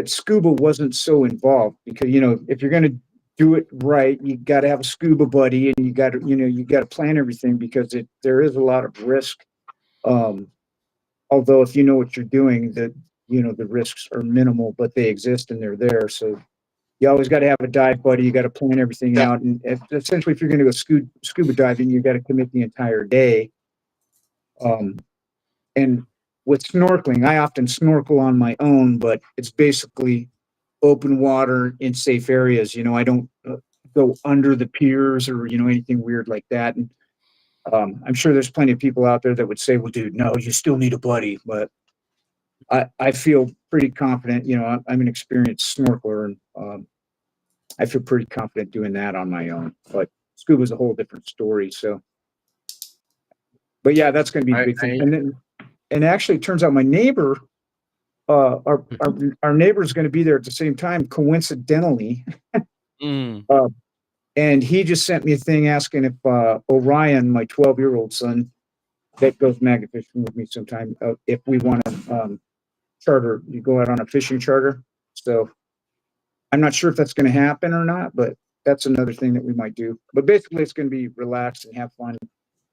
scuba wasn't so involved, because if you're going to do it right, you got to have a scuba buddy, and you got to plan everything, because there is a lot of risk. Although if you know what you're doing, the risks are minimal, but they exist and they're there. So you always got to have a dive buddy. You got to plan everything out, and essentially, if you're going to go scuba diving, you got to commit the entire day. And with snorkeling, I often snorkel on my own, but it's basically open water in safe areas. I don't go under the piers or anything weird like that. And I'm sure there's plenty of people out there that would say, "Well, dude, no, you still need a buddy." But I feel pretty confident. I'm an experienced snorkeler, and I feel pretty confident doing that on my own. But scuba is a whole different story. So, but yeah, that's going to be the big thing. And actually, it turns out my neighbor, our neighbor is going to be there at the same time, coincidentally. And he just sent me a thing asking if Orion, my 12-year-old son, that goes magnet fishing with me sometime, if we want to you go out on a fishing charter. So I'm not sure if that's going to happen or not, but that's another thing that we might do. But basically, it's going to be relaxed and have fun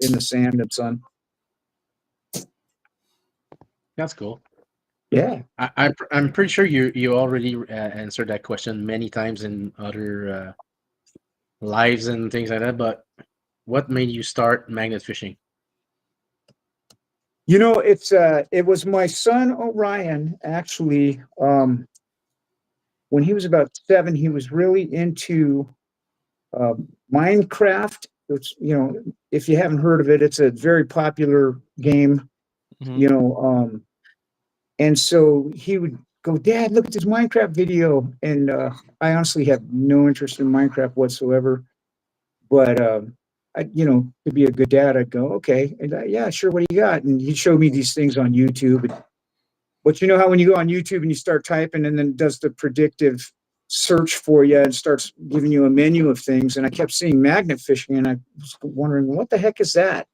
in the sand and sun. That's cool. Yeah, I'm pretty sure you already answered that question many times in other lives and things like that. But what made you start magnet fishing? it was my son Orion, actually. When he was about 7, he was really into Minecraft. Which, if you haven't heard of it, it's a very popular game. And so he would go, "Dad, look at this Minecraft video." And I honestly have no interest in Minecraft whatsoever. But to be a good dad, I'd go, "Okay, and, yeah, sure. What do you got?" And he'd show me these things on YouTube. But you know how when you go on YouTube and you start typing, and then it does the predictive search for you and starts giving you a menu of things. And I kept seeing magnet fishing, and I was wondering, what the heck is that?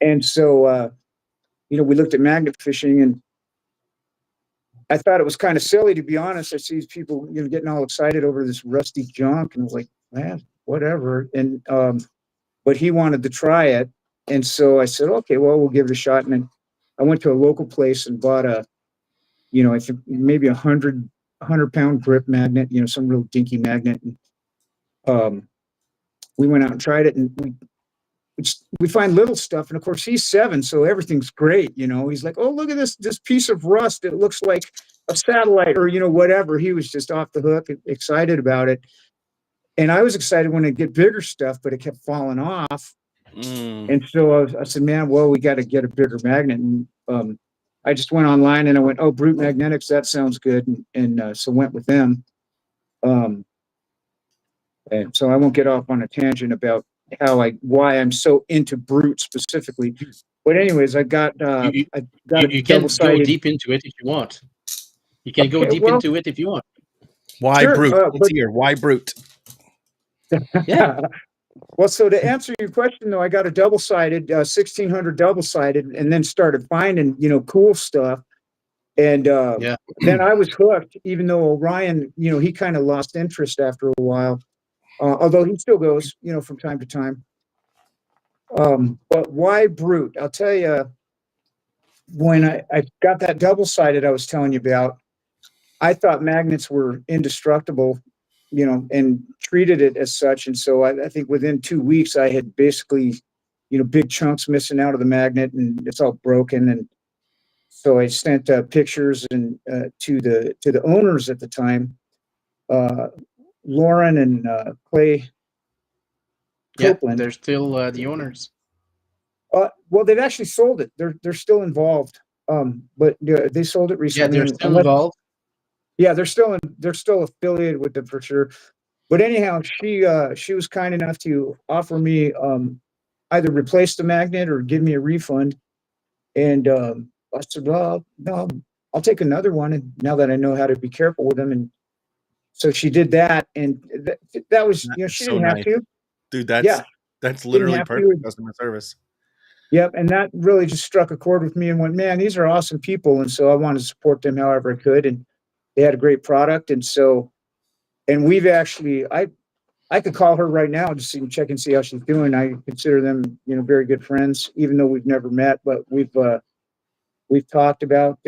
And so, we looked at magnet fishing, and I thought it was kind of silly, to be honest. I see these people, getting all excited over this rusty junk, and I was like, man, whatever. And but he wanted to try it, and so I said, okay, well, we'll give it a shot. And then I went to a local place and bought I think maybe 100-pound grip magnet, some real dinky magnet. And we went out and tried it, and we find little stuff. And of course, he's 7, so everything's great. He's like, "Oh, look at this piece of rust. It looks like a satellite," or whatever. He was just off the hook, excited about it. And I was excited when it get bigger stuff, but it kept falling off. And so I said, "Man, well, we got to get a bigger magnet." And I just went online and I went, "Oh, Brute Magnetics, that sounds good," and so went with them. And so I won't get off on a tangent about why I'm so into Brute specifically. But anyways, I got You a can go double-sided. deep into it if you want. You can go deep into it if you want. Why Sure, Brute? but Let's hear. Why Brute? Yeah. Well, so to answer your question, though, I got a double-sided, 1600 double-sided, and then started finding, cool stuff. And Yeah. then I was hooked, even though Orion, he kind of lost interest after a while, although he still goes, from time to time. But why Brute? I'll tell you, when I got that double-sided I was telling you about, I thought magnets were indestructible, and treated it as such. And so I think within 2 weeks, I had basically, big chunks missing out of the magnet, and it's all broken. And so I sent pictures and to the owners at the time, uh, Lauren and Clay Yeah. Copeland. They're still the owners. Well, they've actually sold it. They're still involved, but they sold it Yeah, recently. they're And still involved. yeah, they're still affiliated with them for sure. But anyhow, she was kind enough to offer me either replace the magnet or give me a refund. And I said, well, no, I'll take another one. And now that I know how to be careful with them, and so she did that, and that was, That is she so didn't have nice. to. Dude, Yeah, that's didn't literally have perfect to. customer service. Yep, and that really just struck a chord with me and went, man, these are awesome people, and so I wanted to support them however I could, and they had a great product, and so, and we've actually, I could call her right now just to check and see how she's doing. I consider them, very good friends, even though we've never met, but we've talked about,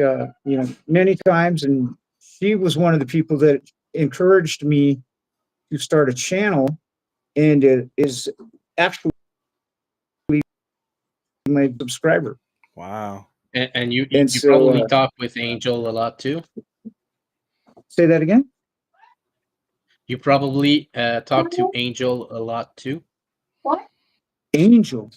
many times, and she was one of the people that encouraged me to start a channel, and it is actually my subscriber. Wow. And And you so, probably talk with Angel a lot too. say that again. You probably talk to Angel a lot too. Angel.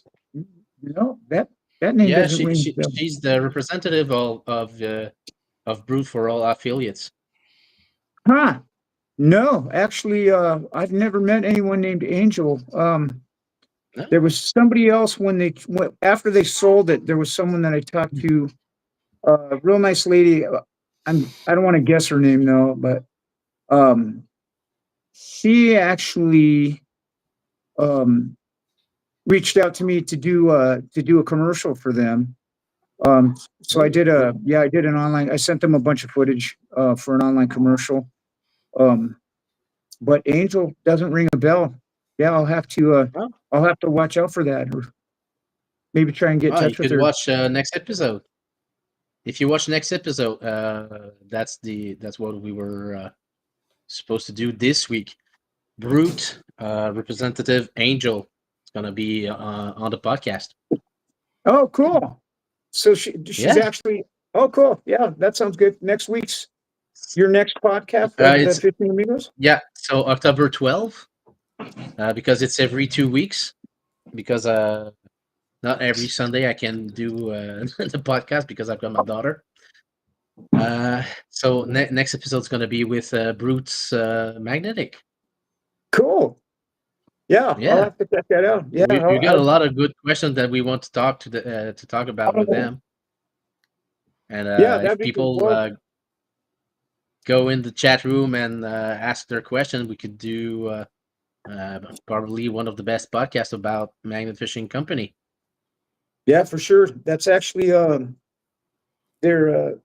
No, that name Yeah, doesn't ring a bell. she's the representative of Brute for All affiliates. Huh. No, actually, I've never met anyone named Angel. No? There was somebody else after they sold it. There was someone that I talked to, a real nice lady. I don't want to guess her name though, but she actually um, reached out to me to do a commercial for them. So I did an online. I sent them a bunch of footage for an online commercial. Um, but Angel doesn't ring a bell. Yeah, Oh, I'll have to watch out for that, or maybe try and get in oh, you touch with could her. watch next episode. If you watch next episode, that's what we were supposed to do this week. Brute representative Angel is gonna be on the podcast. Oh, cool. So she's Yeah, actually. Oh, cool. Yeah, that sounds good. Next week's your next podcast of the it's 15 Amigos. yeah. So October 12th, because it's every 2 weeks. Because not every Sunday I can do the podcast because I've got my daughter. So next episode is gonna be with Brute's Magnetic. Cool. Yeah, I'll Yeah, have to check that out. Yeah, we got a lot of good questions that we want to talk about with them. And yeah, if that'd be cool. people Well, go in the chat room and ask their question, we could do probably one of the best podcasts about magnet fishing company. yeah, for sure. That's actually they're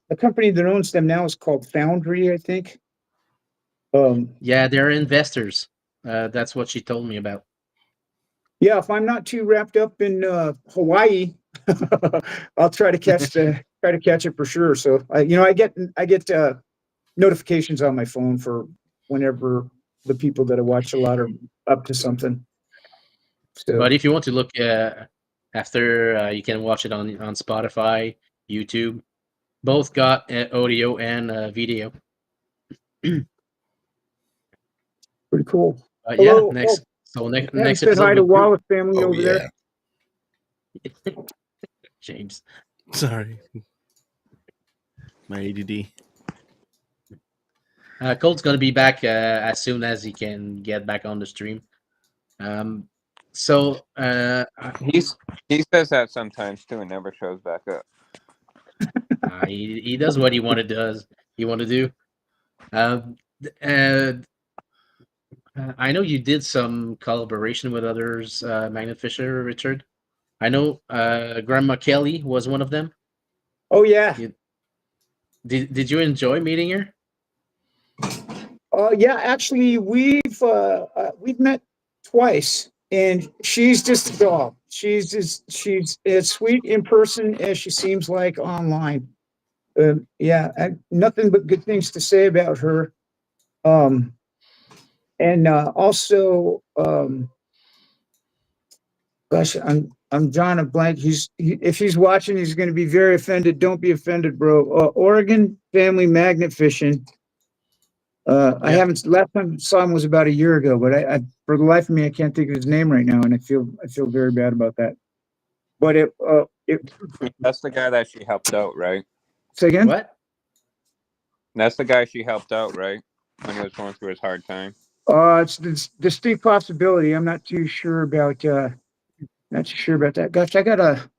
a company that owns them now is called Foundry, I think. Yeah, they're investors. That's what she told me about. Yeah, if I'm not too wrapped up in Hawaii, I'll try to catch it for sure. So I get notifications on my phone for whenever the people that I watch a lot are up to something. So But if you want to look after, you can watch it on Spotify, YouTube. Both got audio and video. pretty cool. Yeah, Hello. Oh, haven't next said episode hi to with Brute. Wallace family Oh over there. yeah. James. Sorry. My ADD. Colt's gonna be back as soon as he can get back on the stream. So He says that sometimes too and never shows back up. he does what he want to do. Um, uh, I know you did some collaboration with others, Magnet Fisher, Richard. I know Grandma Kelly was one of them. Oh yeah. You, did you enjoy meeting her? Yeah, actually, we've met twice, and she's just a doll. She's as sweet in person as she seems like online. Yeah, nothing but good things to say about her. Um, and also, gosh, I'm drawing a blank. If he's watching, he's going to be very offended. Don't be offended, bro. Oregon Family Magnet Fishing. I Yeah. haven't last time I saw him was about a year ago, but I for the life of me I can't think of his name right now, and I feel very bad about that. But it That's the guy that she helped out, right? say again. What? That's the guy she helped out, right? When he was going through his hard time. It's this distinct possibility. I'm not too sure about that. Gosh, I gotta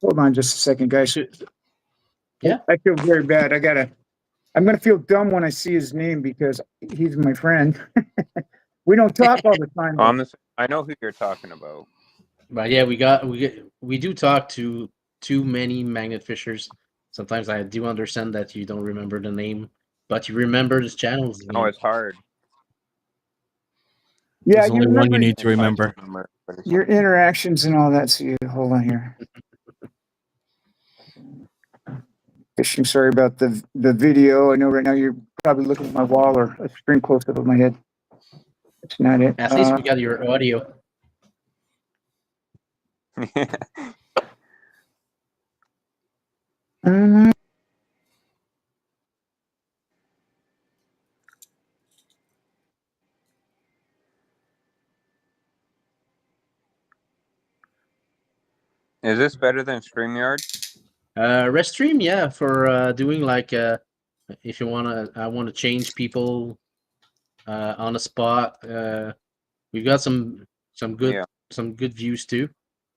hold on just a second, guys. Yeah. I feel very bad. I'm gonna feel dumb when I see his name because he's my friend. We don't talk all the time. Oh, I know who you're talking about. But yeah, we do talk to too many magnet fishers. Sometimes I do understand that you don't remember the name, but you remember this channel's Oh, name. it's hard. Yeah, There's you only one remember you need to It's hard to remember. remember. your interactions and all that. So hold on here. Fishing. Sorry about the video. I know right now you're probably looking at my wall or a screen close up of my head. That's not it. At least we got your audio. Um, Is this better than StreamYard? Restream, yeah, for doing like if you I wanna change people on the spot. We've got some good Yeah, some good views too.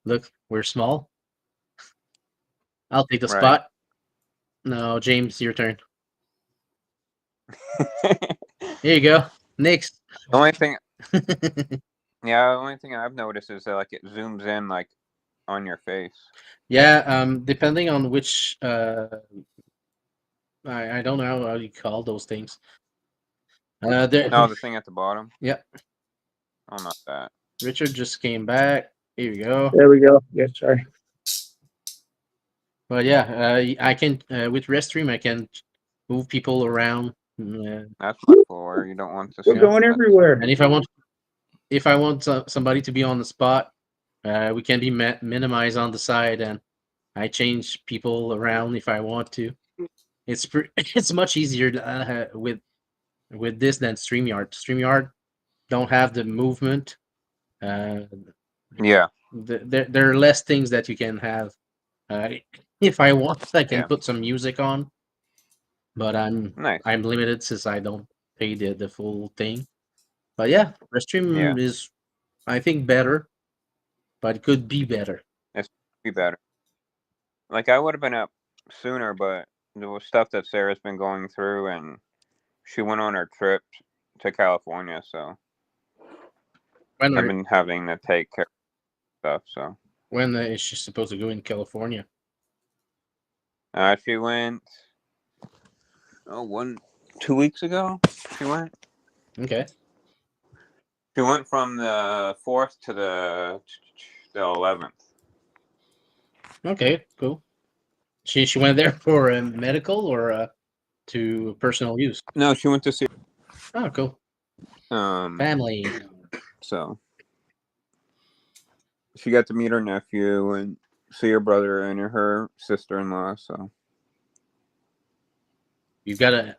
Look, we're small. I'll take the right. spot. No, James, your turn. Here you go. Next. The only thing, yeah, the only thing I've noticed is that like it zooms in like on your face. Yeah, depending on which I don't know how you call those things. There. No, the thing at the bottom. Yeah, Oh, not that. Richard just came back. Here we go. there we go. Yes, sorry. But yeah, I can with Restream I can move people around. That's my floor. You don't want to We're see going that. everywhere. And if I want somebody to be on the spot, we can be minimized on the side, and I change people around if I want to. It's it's much easier with this than StreamYard. StreamYard don't have the movement. Yeah, There are less things that you can have. If I want, I can yeah. put some music on, but Nice. I'm limited since I don't pay the full thing. But yeah, Restream Yeah, is I think better, but it could be better. it's be better. Like I would have been up sooner, but there was stuff that Sarah's been going through, and she went on her trip to California, so When I've are, been having to take care of stuff. So when is she supposed to go in California? she went. Oh, 2 weeks ago. She went. Okay. She went from the 4th to the 11th. Okay, cool. She went there for medical or to personal use. No, she went to see Oh, cool. Family. So she got to meet her nephew and see her brother and her sister-in-law. So We've got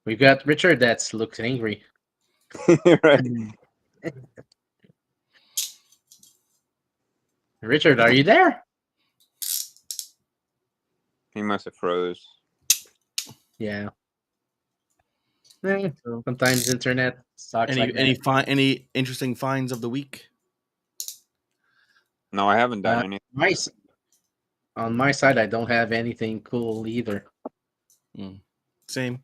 we've got Richard that looks angry. right. Richard, are you there? He must have froze. Yeah. Sometimes internet sucks like that. Any interesting finds of the week? No, I haven't done any. On my side, I don't have anything cool either. Same.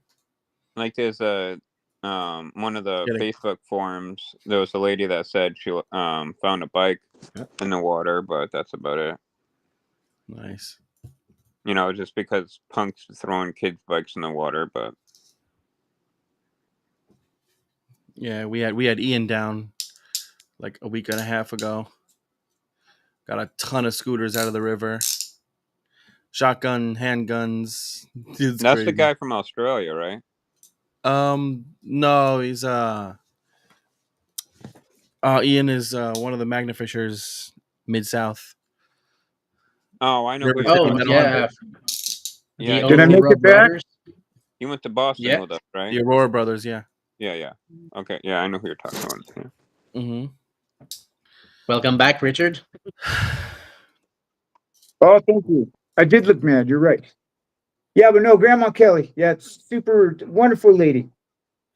Like there's a one of the Kidding. Facebook forums, there was a lady that said she found a bike in the water, but that's about it. Nice. Just because punks throwing kids' bikes in the water, but Yeah, we had Ian down like a week and a half ago. Got a ton of scooters out of the river. Shotgun, handguns. It's that's crazy. the guy from Australia, right? No, he's Ian is one of the Magna Fishers Mid-South. Oh, I know who River you're City Oh talking Metal about. yeah, Yeah, the Did I make Aurora it back? brothers. he went to Boston Yeah. with us, right? The Aurora Brothers, yeah. Yeah. Okay, yeah, I know who you're talking about. Yeah. Mm-hmm. Welcome back, Richard. Oh, thank you. I did look mad. You're right. Yeah, but no, Grandma Kelly. Yeah, it's super wonderful lady.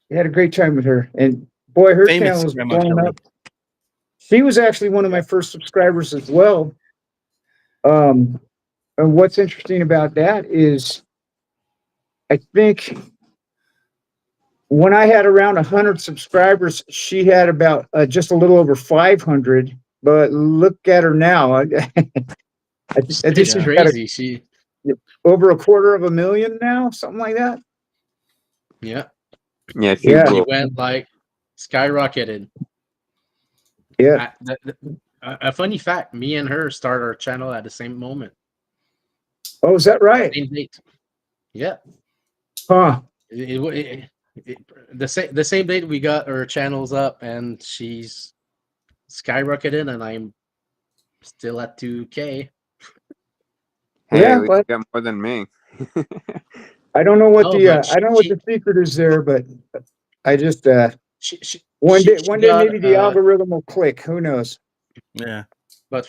We had a great time with her, and boy, her Famous channel was Grandma blowing Kelly. up. She was actually one of my first subscribers as well. And what's interesting about that is, I think when I had around 100 subscribers, she had about just a little over 500. But look at her now. I think It's she's got crazy. She over 250,000 now, something like that. yeah, Yeah, she Yeah. she blew. went like skyrocketed. Yeah. A funny fact: me and her started our channel at the same moment, Oh, is that right? same date. Yeah, Huh. the same date we got our channels up, and she's skyrocketed, and I'm still at 2K. Hey, Yeah, at least but you got more than me. I don't know what Oh, the but I don't know what the secret is there, but I just she one she day got maybe the algorithm will click. Who knows? Yeah. but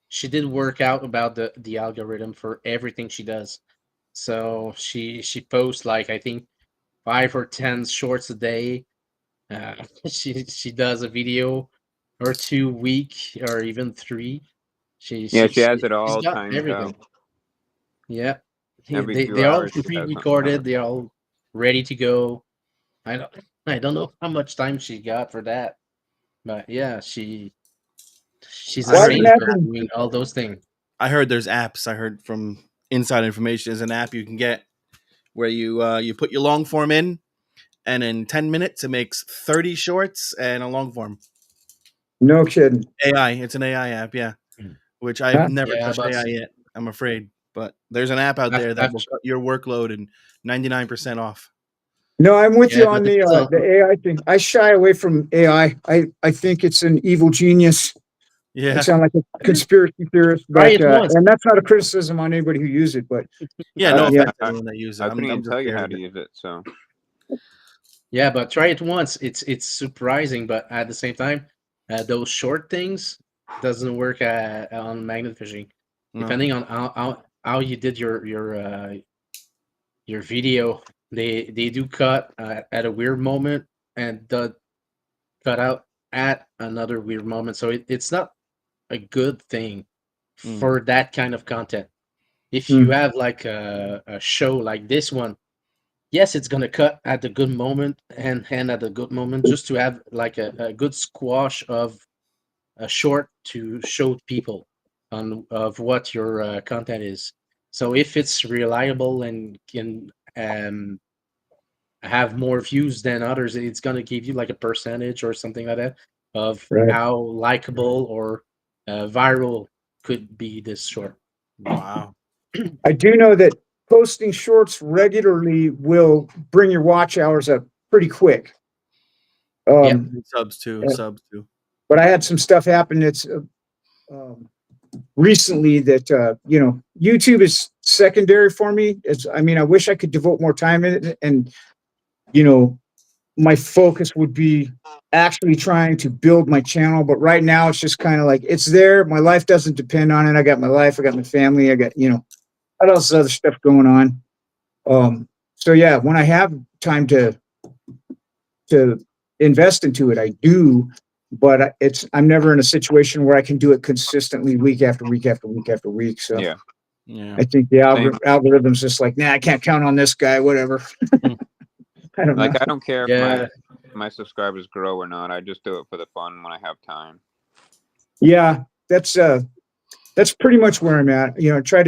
she did work out about the algorithm for everything she does. So she posts like I think 5 or 10 shorts a day. She does a video or 2 week or even 3. Yeah, she has it She's all got timed everything. out. Yeah, Every few they're all hours, she has something pre-recorded. covered. They're all ready to go. I don't know how much time she got for that, but yeah, she's I Well, I'd heard insane there's for imagine. doing all those things. I heard there's apps. I heard from inside information. There's an app you can get where you put your long form in, and in 10 minutes it makes 30 shorts and a long form. No kidding. AI. It's an AI app, yeah. Which I've Huh? never Yeah, touched but AI yet. I'm afraid, but there's an app out there that I've will cut your workload and 99% off. No, I'm with yeah, you but on depends on the AI thing. I shy away from AI. I think it's an evil genius. I Yeah, sound like a conspiracy theorist, try but it once. and that's not a criticism on anybody who uses it, but yeah. No yeah. offense to anyone that uses it. I couldn't even I'm just tell you scared how of to it. use it. So Yeah, but try it once. It's surprising, but at the same time, those short things doesn't work on magnet fishing. No. Depending on how you did your video, they do cut at a weird moment and cut out at another weird moment. So it's not a good thing for that kind of content. If you Hmm. have like a show like this one, yes, it's gonna cut at the good moment and hand at the good moment just to have like a good squash of a short to show people on of what your content is. So if it's reliable and can have more views than others, it's gonna give you like a percentage or something like that of Right. how likable or viral could be this short. Wow. I do know that posting shorts regularly will bring your watch hours up pretty quick. Yep. And subs too. Yeah. Subs too. But I had some stuff happen that's recently that YouTube is secondary for me. I mean, I wish I could devote more time in it, and my focus would be actually trying to build my channel. But right now, it's just kind of like it's there. My life doesn't depend on it. I got my life. I got my family. I got all this other stuff going on. So yeah, when I have time to invest into it, I do. But I'm never in a situation where I can do it consistently week after week after week after week. So yeah, Yeah. I think the Same. algorithm's just like, nah, I can't count on this guy. Whatever. I don't know. Like I don't care if Yeah, my subscribers grow or not. I just do it for the fun when I have time. Yeah, that's pretty much where I'm at. You know, I try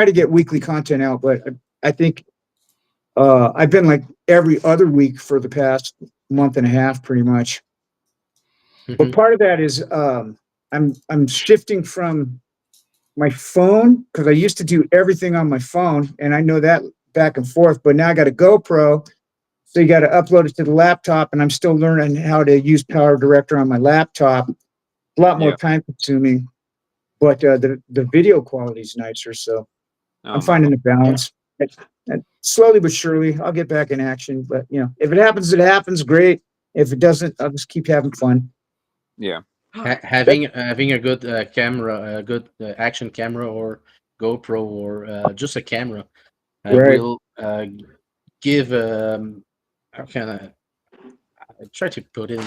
to get weekly content out, but I think I've been like every other week for the past month and a half, pretty much. But mhm. part of that is I'm shifting from my phone because I used to do everything on my phone, and I know that back and forth. But now I got a GoPro, so you got to upload it to the laptop, and I'm still learning how to use Power Director on my laptop. A lot more Yeah. time consuming, but the video quality is nicer. So I'm Oh my finding god. the balance. And slowly but surely, I'll get back in action. But you know, if it happens, it happens. Great. If it doesn't, I'll just keep having fun. Yeah. Having a good camera, a good action camera, or GoPro, or just a camera, Right. will give. How can I try to put it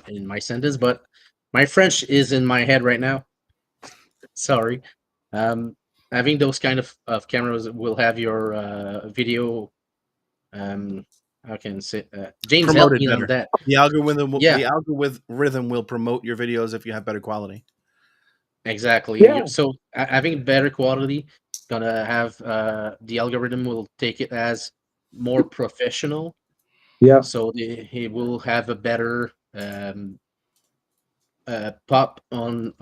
in my sentence? But my French is in my head right now. Sorry. Um, Having those kind of cameras will have your video. Um, how can I say? James, help Promote it me on better. that. The algorithm Yeah, the algorithm will promote your videos if you have better quality. exactly. Yeah. So having better quality gonna have the algorithm will take it as more professional. Yeah. So he will have a better pop on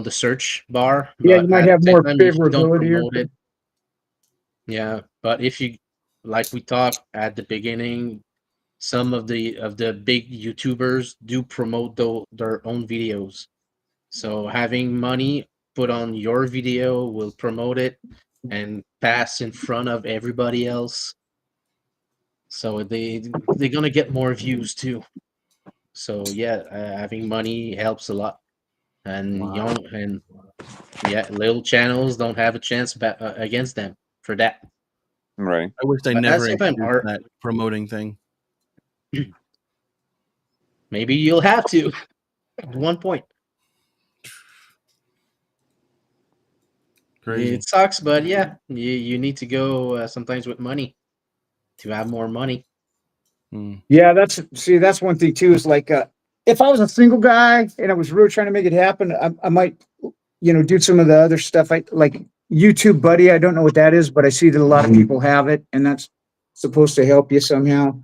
the search bar. Yeah. You But might at the have same more time, if you don't favorability or promote it, yeah. But if you, like we talked at the beginning, some of the big YouTubers do promote their own videos. So having money put on your video will promote it and pass in front of everybody else. So they're gonna get more views too. So yeah, having money helps a lot. And young and yeah, little channels don't have a chance against them for that. Right. I wish they But at the never same time, introduced that promoting thing. maybe you'll have to at one point. Crazy. It sucks, but yeah, you need to go sometimes with money to have more money. Hmm. yeah. That's one thing too. Is like if I was a single guy and I was really trying to make it happen, I might do some of the other stuff. I like YouTube Buddy. I don't know what that is, but I see that a lot of people have it, and that's supposed to help you somehow.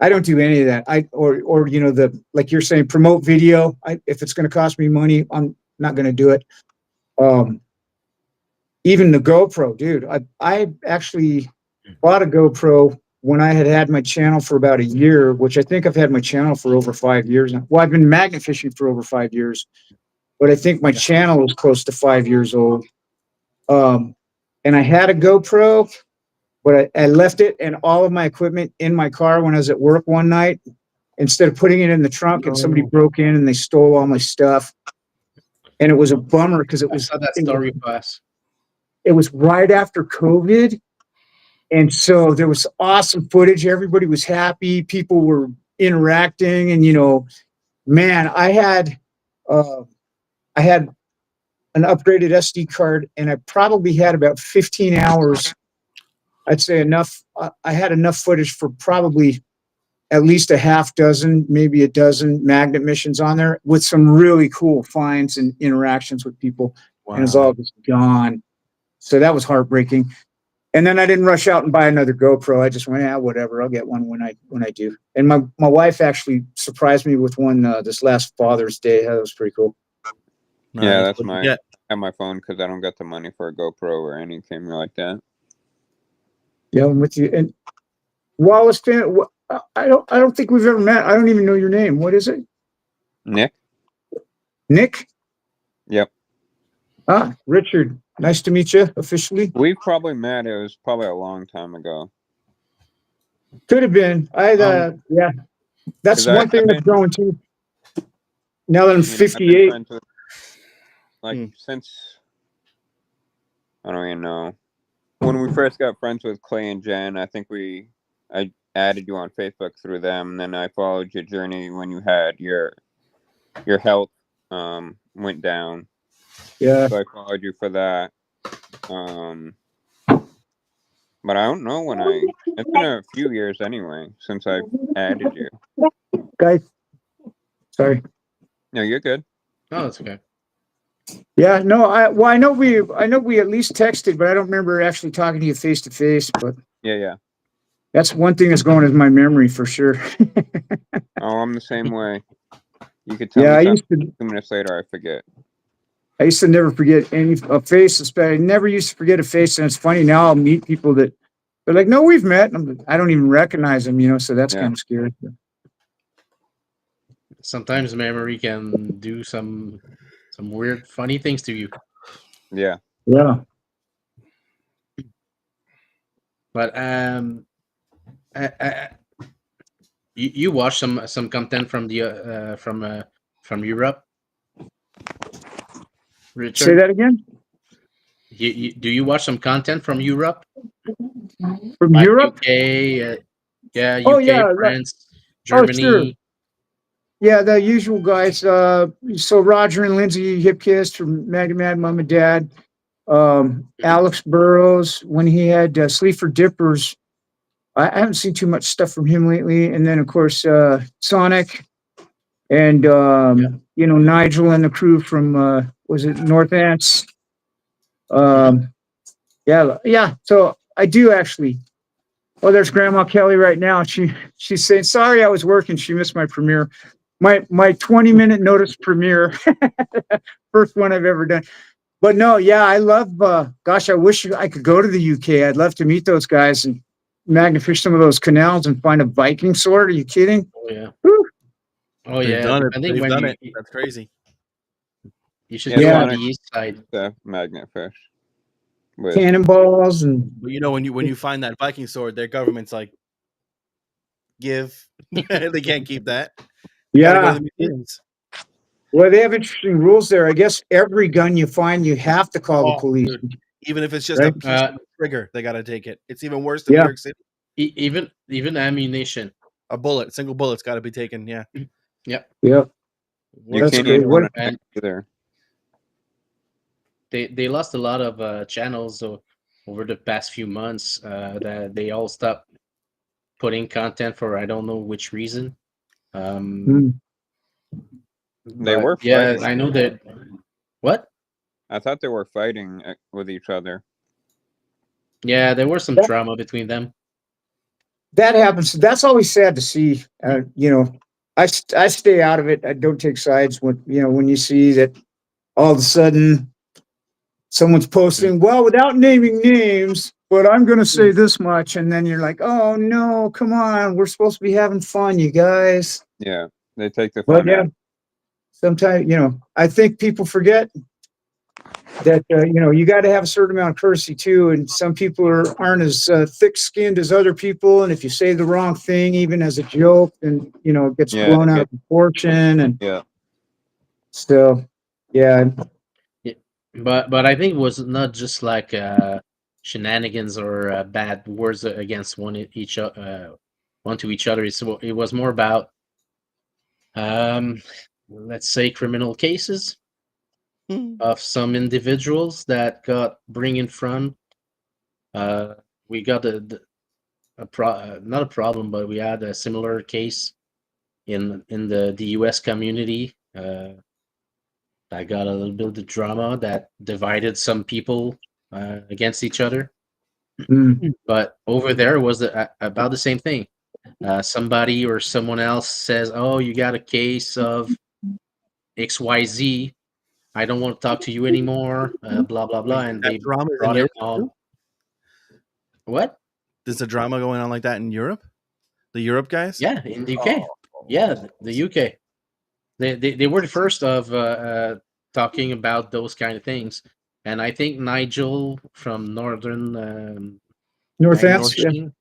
I don't do any of that. Or the like you're saying, promote video. If it's going to cost me money, I'm not going to do it. Um, Even the GoPro, dude. I actually bought a GoPro when I had my channel for about a year, which I think I've had my channel for over 5 years now. Well, I've been magnet fishing for over 5 years, but I think my channel is close to 5 years old. Um, and I had a GoPro, but I left it and all of my equipment in my car when I was at work one night. Instead of putting it in the trunk, and somebody No. broke in and they stole all my stuff. And it was a bummer because I saw that story pass. it was right after COVID. And so there was awesome footage. Everybody was happy. People were interacting. And, man, uh, I had an upgraded SD card and I probably had about 15 hours. I'd say enough. I had enough footage for probably at least a half dozen, maybe a dozen magnet missions on there with some really cool finds and interactions with people. And it's Wow. all just gone. So that was heartbreaking. And then I didn't rush out and buy another GoPro. I just went, whatever. I'll get one when I do. And my wife actually surprised me with one this last Father's Day. That was pretty cool. Yeah, Nice. that's What'd you my get? I have my phone because I don't got the money for a GoPro or any camera like that. Yeah, I'm with you. And Wallace, I don't think we've ever met. I don't even know your name. What is it? Nick? Nick? Yep. Ah, Richard. Nice to meet you officially. We've probably met. It was probably a long time ago. Could have been. Yeah. That's Because one thing I've that's been, growing too. Now that I'm I've been 58. friends with like Hmm. since I don't even know when we first got friends with Clay and Jen. I think I added you on Facebook through them, and then I followed your journey when you had your health went down. Yeah. So I followed you for that. But I don't know when I. It's been a few years anyway since I added you. Guys, sorry. No, you're good. Oh, that's okay. Yeah, no, I know we at least texted, but I don't remember actually talking to you face to face. But Yeah. that's one thing that's going in my memory for sure. Oh, I'm the same way. You could tell Yeah, me something 2 minutes later, I forget. I used to never forget a face. I never used to forget a face, and it's funny now. I'll meet people that they're like, "No, we've met." And I don't even recognize them, So that's Yeah. kind of scary. Sometimes memory can do some weird, funny things to you. Yeah. Yeah. But you watch some content from the from Europe, Richard? Say that again. Do you watch some content from Europe, From like Europe? UK? Yeah, Oh UK, yeah. France, Oh sure. Germany. Yeah, the usual guys. So Roger and Lindsay Hip Kiss from Maggie Mad Mom and Dad. Alex Burrows when he had Sleaford Dippers. I haven't seen too much stuff from him lately. And then of course Sonic and Nigel and the crew from was it North Ants? Yeah. So I do actually. Oh, there's Grandma Kelly right now. She's saying sorry I was working. She missed my premiere. My 20-minute notice premiere. First one I've ever done. But no, yeah, I love gosh, I wish I could go to the UK. I'd love to meet those guys and magnifish some of those canals and find a Viking sword. Are you kidding? Oh yeah. Whew. Oh They've yeah. done it. Depending They've when done you it. That's crazy. you should Yeah, go on Sonic- the east side. The magnet fish. With Cannonballs and But when you find that Viking sword, their government's like, give. They can't keep that. You gotta go yeah. to the museums. Well, they have interesting rules there. I guess every gun you find, you have to call the Oh, police. dude. Even if it's just a Right? piece of the trigger, they gotta take it. It's even worse than Yeah. New York City. Even ammunition. A bullet, single bullet's got to be taken. Yeah. Yep. Yeah. you That's can't great. even run a And tank either. they lost a lot of channels over the past few months. That they all stopped putting content for I don't know which reason. Mm. They But were yeah, fighting. I know that. What? I thought they were fighting with each other. Yeah, there was some That- drama between them. That happens. That's always sad to see. I stay out of it. I don't take sides when you see that all of a sudden someone's posting, well, without naming names, but I'm going to say this much. And then you're like, oh, no, come on. We're supposed to be having fun, you guys. Yeah, they take the But fun yeah, out. sometimes, I think people forget that, you got to have a certain amount of courtesy too. And some people aren't as thick skinned as other people. And if you say the wrong thing, even as a joke, then, it gets Yeah, blown out of proportion. And Yeah, so, yeah. But I think it was not just like shenanigans or bad words against one to each other. It was more about let's say criminal cases of some individuals that got bring in front. We got not a problem, but we had a similar case in the US community. I got a little bit of drama that divided some people against each other. Mm. But over there it was about the same thing. Somebody or someone else says, "Oh, you got a case of XYZ. I don't want to talk to you anymore." Blah blah blah, and That they drama is in brought in Europe all. too? What? There's a drama going on like that in Europe. The Europe guys. Yeah, in the UK. Oh. Yeah, the UK. They were the first of talking about those kind of things, and I think Nigel from Northern North North Ants, yeah. Sheen,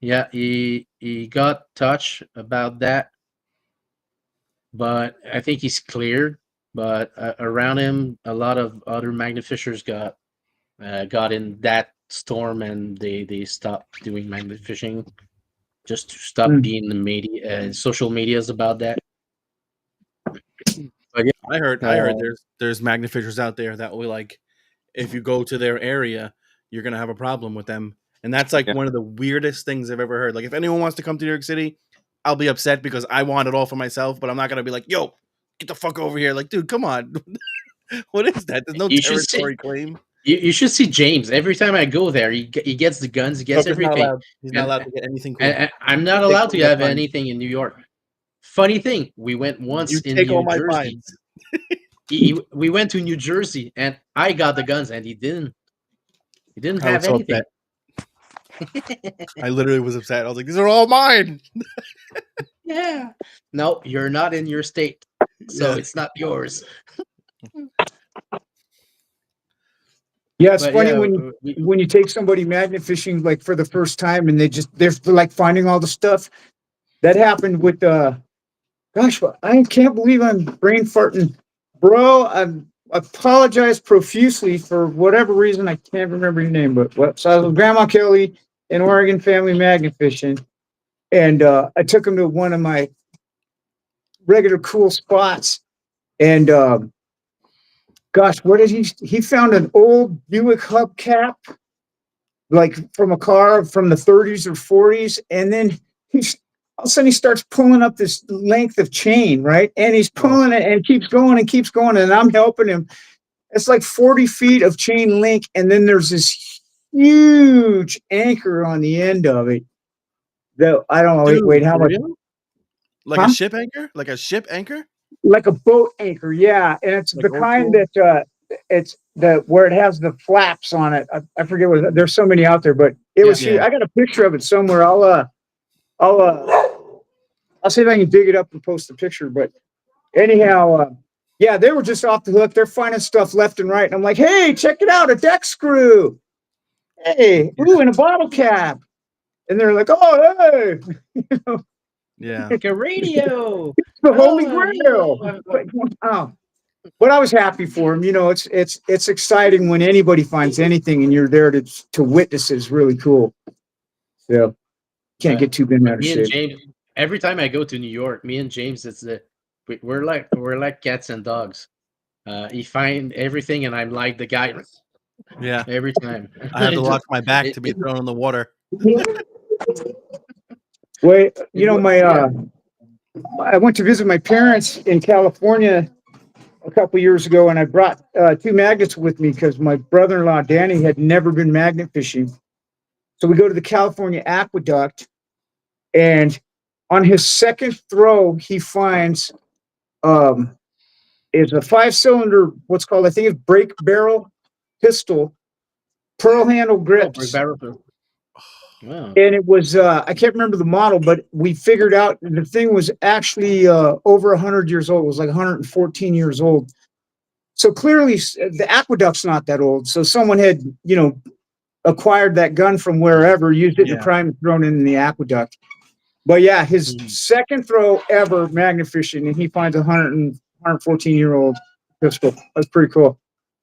yeah, he got touched about that, but I think he's cleared. But around him, a lot of other magnifishers got in that storm, and they stopped doing magnifishing, just to stop Mm. being the media, social medias about that. But yeah, I heard there's magnifishers out there that will like, if you go to their area, you're gonna have a problem with them And that's like Yeah. one of the weirdest things I've ever heard. Like, if anyone wants to come to New York City, I'll be upset because I want it all for myself, but I'm not gonna be like, yo, get the fuck over here. Like, dude, come on. What is that? There's no You should see. territory claim. You should see James. Every time I go there, he gets the guns, he gets He's not everything. allowed. He's not And, allowed to get anything cool. and I'm not You take allowed all to my have fines. anything in New York. Funny thing, we went once You in take all New my Jersey. fines. We went to New Jersey, and I got the guns, and he didn't. He didn't I have was so anything. upset. I literally was upset. I was like, these are all mine. Yeah. No, you're not in your state, so Yeah. it's not yours. Yeah, it's But funny yeah, when you take somebody magnet fishing like for the first time and they're like finding all the stuff. That happened with gosh, I can't believe I'm brain farting. Bro, I apologize profusely for whatever reason. I can't remember your name, but what? So I was with Grandma Kelly in Oregon Family Magnet Fishing, and I took him to one of my regular cool spots. And gosh, what did he found an old Buick hubcap, like from a car from the 30s or 40s, and then he's all of a sudden he starts pulling up this length of chain, right? And he's pulling it and keeps going, and I'm helping him. It's like 40 feet of chain link, and then there's this huge anchor on the end of it. That I don't know. Dude, Wait, how for much? real? Like Huh? a ship anchor? Like a ship anchor? Like a boat anchor, yeah. And it's Like the old kind school? that it's the where it has the flaps on it. I forget what. There's so many out there, but it was huge. Yeah. I got a picture of it somewhere. I'll see if I can dig it up and post the picture. But anyhow, yeah, they were just off the hook. They're finding stuff left and right. And I'm like, hey, check it out, a deck screw. Hey, ooh, and a bottle cap. And they're like, oh, hey, Yeah. like a radio. it's the Holy Oh, Grail. yeah. But I was happy for him. You know, it's exciting when anybody finds anything and you're there to witness it. Is really cool. So can't get too bent out of Me and shape. James, every time I go to New York, me and James, we're like cats and dogs. He find everything, and I'm like the guy Yeah. every time. I have to It watch just- my back it- to be it- thrown in the water. Wait, you know, yeah. I went to visit my parents in California a couple years ago, and I brought two magnets with me because my brother-in-law Danny had never been magnet fishing. So we go to the California Aqueduct, and on his second throw, he finds is a 5-cylinder, what's called, I think it's brake barrel pistol, pearl handle grips. Wow. And it was I can't remember the model, but we figured out the thing was actually over 100 years old. It was like 114 years old. So clearly the aqueduct's not that old. So someone had, you know, acquired that gun from wherever, used it in the prime, and thrown it in the aqueduct. But yeah, his second throw ever magnet fishing, and he finds a 114-year-old pistol. That's pretty cool.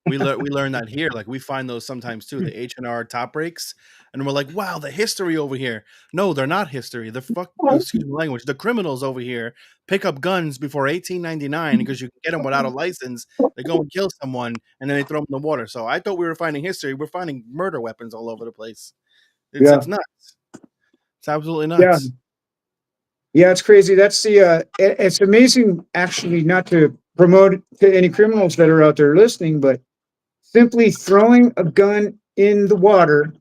We learn that here. Like, we find those sometimes too, the H&R top breaks, and we're like, wow, the history over here. No, they're not history. Excuse me, language. The criminals over here pick up guns before 1899 because you can get them without a license. They go and kill someone, and then they throw them in the water. So I thought we were finding history. We're finding murder weapons all over the place. It's nuts. It's absolutely nuts. Yeah, it's crazy. That's it's amazing, actually, not to promote to any criminals that are out there listening, but simply throwing a gun in the water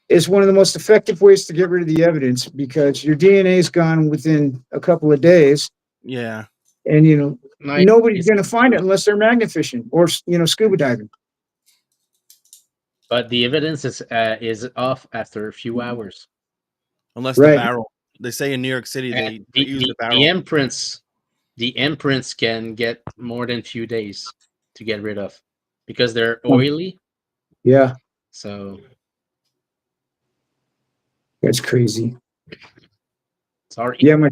is one of the most effective ways to get rid of the evidence, because your DNA is gone within a couple of days. Yeah. And, you know, nobody's going to find it unless they're magnet fishing or, you know, scuba diving. But the evidence is off after a few hours. Unless the barrel. They say in New York City they use the barrel. The imprints can get more than a few days to get rid of because they're oily. Yeah. So that's crazy. Sorry. Yeah, my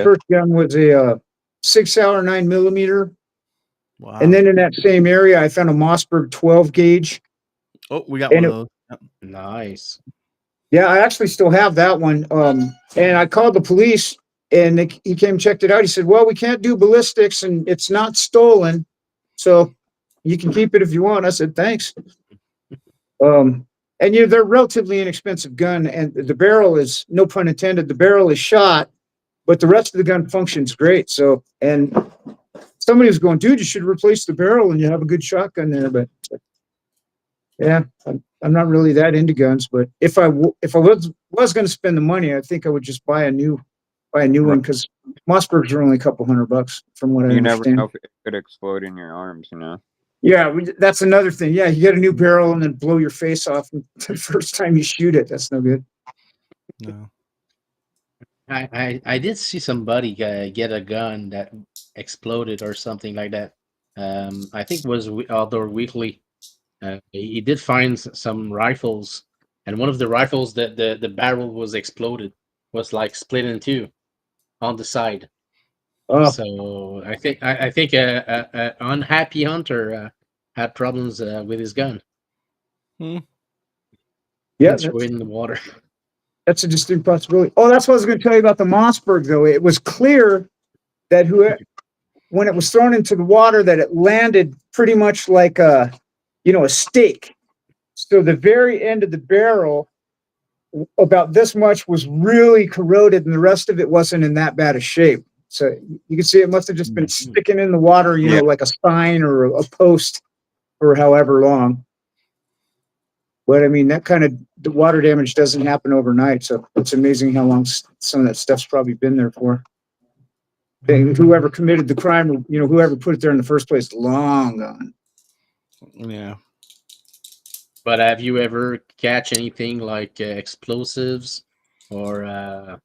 first gun was a 6-hour 9mm. Wow. And then in that same area, I found a Mossberg 12 gauge. Oh, we got one of those. Yep. Nice. Yeah, I actually still have that one. And I called the police, and he came and checked it out. He said, well, we can't do ballistics, and it's not stolen, so you can keep it if you want. I said, thanks. And and they're relatively inexpensive gun, and the barrel is, no pun intended, the barrel is shot, but the rest of the gun functions great. So, and somebody was going, dude, you should replace the barrel and you have a good shotgun there. But yeah, I'm not really that into guns. But if I was going to spend the money, I think I would just buy a new one, because Mossbergs are only a couple $100 from what I You never understand. know if it could explode in your arms, you know. Yeah, that's another thing. Yeah, you get a new barrel and then blow your face off the first time you shoot it. That's no good. No. I did see somebody get a gun that exploded or something like that. I think it was Outdoor Weekly. He did find some rifles, and one of the rifles that the barrel was exploded, was like split in two on the side. Oh, So I think a unhappy hunter had problems with his gun. yeah, And threw it in the water. that's a distinct possibility. Oh, that's what I was going to tell you about the Mossberg, though. It was clear that when it was thrown into the water, that it landed pretty much like a steak. So the very end of the barrel, about this much, was really corroded, and the rest of it wasn't in that bad a shape. So you can see it must have just been sticking in the water, like a sign or a post for however long. But I mean, that kind of the water damage doesn't happen overnight. So it's amazing how long some of that stuff's probably been there for. Whoever committed the crime, or whoever put it there in the first place, long gone. Yeah. But have you ever catch anything like explosives or I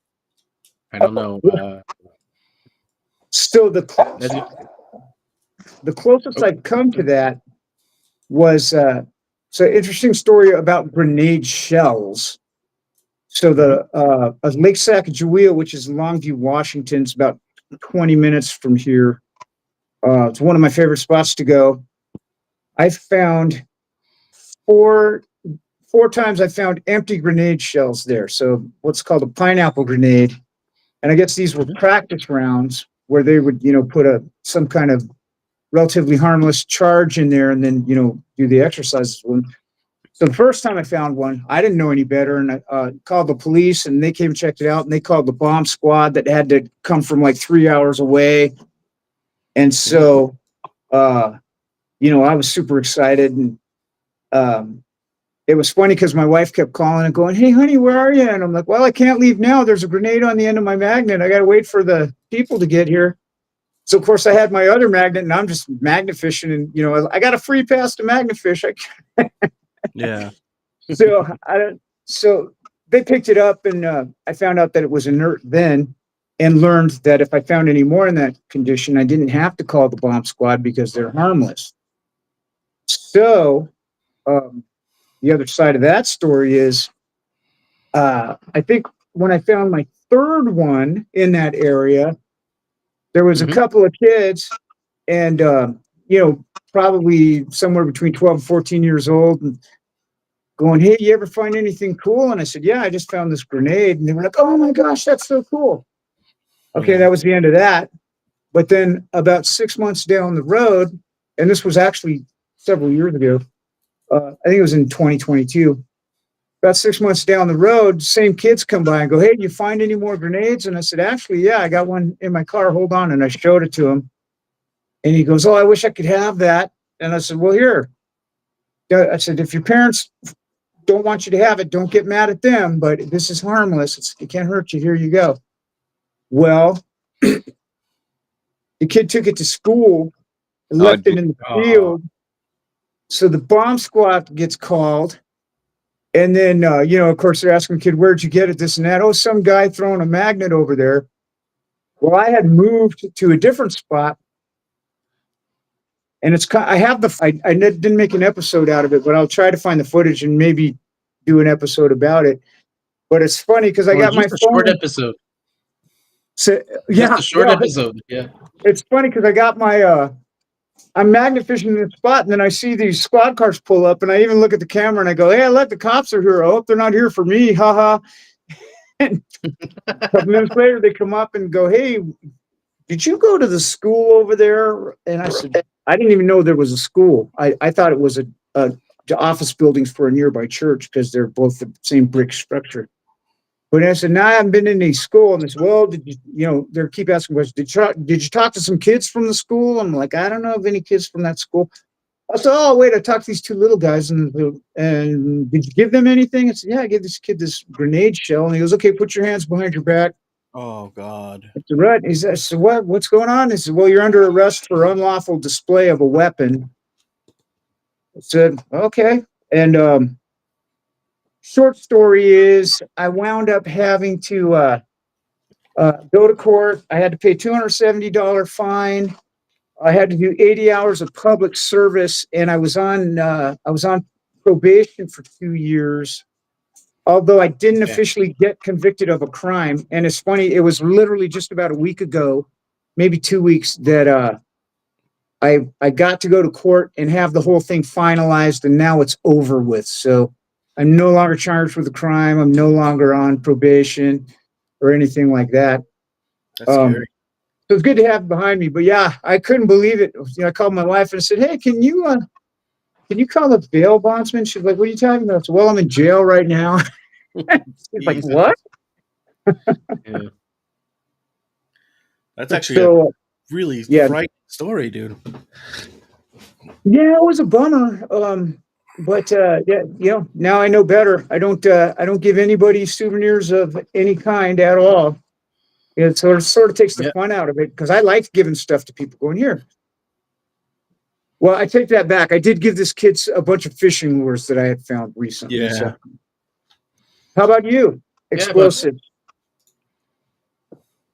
don't know? So the closest I've come to that was so interesting story about grenade shells. So Lake Sacagawea, which is in Longview, Washington, it's about 20 minutes from here. It's one of my favorite spots to go. I found four times I found empty grenade shells there. So what's called a pineapple grenade. And I guess these were practice rounds where they would, put some kind of relatively harmless charge in there and then, do the exercises with them. So the first time I found one, I didn't know any better, and I called the police, and they came and checked it out, and they called the bomb squad that had to come from like 3 hours away. And so, I was super excited, and it was funny because my wife kept calling and going, "Hey, honey, where are you?" And I'm like, "Well, I can't leave now. There's a grenade on the end of my magnet. I got to wait for the people to get here." So, of course, I had my other magnet, and I'm just magnet fishing, and I got a free pass to magnet fish. Yeah. So they picked it up, and I found out that it was inert then, and learned that if I found any more in that condition, I didn't have to call the bomb squad because they're harmless. So the other side of that story is, I think when I found my third one in that area, there was a couple of kids, and probably somewhere between 12 and 14 years old, and going, "Hey, you ever find anything cool?" And I said, "Yeah, I just found this grenade." And they were like, "Oh my gosh, that's so cool." Okay, Yeah. that was the end of that. But then about 6 months down the road, and this was actually several years ago, I think it was in 2022. About 6 months down the road, same kids come by and go, "Hey, did you find any more grenades?" And I said, "Actually, yeah, I got one in my car. Hold on." And I showed it to him. And he goes, "Oh, I wish I could have that." And I said, "Well, here." I said, "If your parents don't want you to have it, don't get mad at them, but this is harmless. It can't hurt you. Here you go." Well, the kid took it to school and left it in the field. So the bomb squad gets called. And then, of course, they're asking the kid, "Where'd you get it?" This and that. "Oh, some guy throwing a magnet over there." Well, I had moved to a different spot. And I didn't make an episode out of it, but I'll try to find the footage and maybe do an episode about it. But it's funny because I got my phone. Short episode. So, yeah, just a short episode. Yeah. It's funny because I got I'm magnet fishing in the spot, and then I see these squad cars pull up, and I even look at the camera and I go, "Hey, look, the cops are here. I hope they're not here for me. Haha." And a couple minutes later, they come up and go, "Hey, did you go to the school over there?" And I said, "I didn't even know there was a school. I thought it was a office buildings for a nearby church because they're both the same brick structure. But I said, no, I haven't been in any school. And they said, well, did you, they keep asking questions. Did you talk to some kids from the school? I'm like, I don't know of any kids from that school. I said, oh, wait, I talked to these 2 little guys. And did you give them anything? I said, yeah, I gave this kid this grenade shell. And he goes, okay, put your hands behind your back. Oh God. I said, right. He said, so what's going on? He said, well, you're under arrest for unlawful display of a weapon. I said, okay. And short story is I wound up having to go to court. I had to pay $270 fine. I had to do 80 hours of public service, and I was on probation for 2 years. Although I didn't officially get convicted of a crime. And it's funny, it was literally just about a week ago, maybe 2 weeks, that I got to go to court and have the whole thing finalized, and now it's over with. So I'm no longer charged with a crime. I'm no longer on probation or anything like that. That's scary. So it's good to have it behind me. But yeah, I couldn't believe it. I called my wife and I said, hey, can you call the bail bondsman? She's like, what are you talking about? I said, well, I'm in jail right now. She's like, what? Yeah. That's actually a really frightening story, dude. Yeah, it was a bummer. But now I know better. I don't give anybody souvenirs of any kind at all. It sort of takes the fun out of it because I like giving stuff to people going here. Well, I take that back. I did give this kid a bunch of fishing lures that I had found recently. Yeah. So. How about you? Explosives.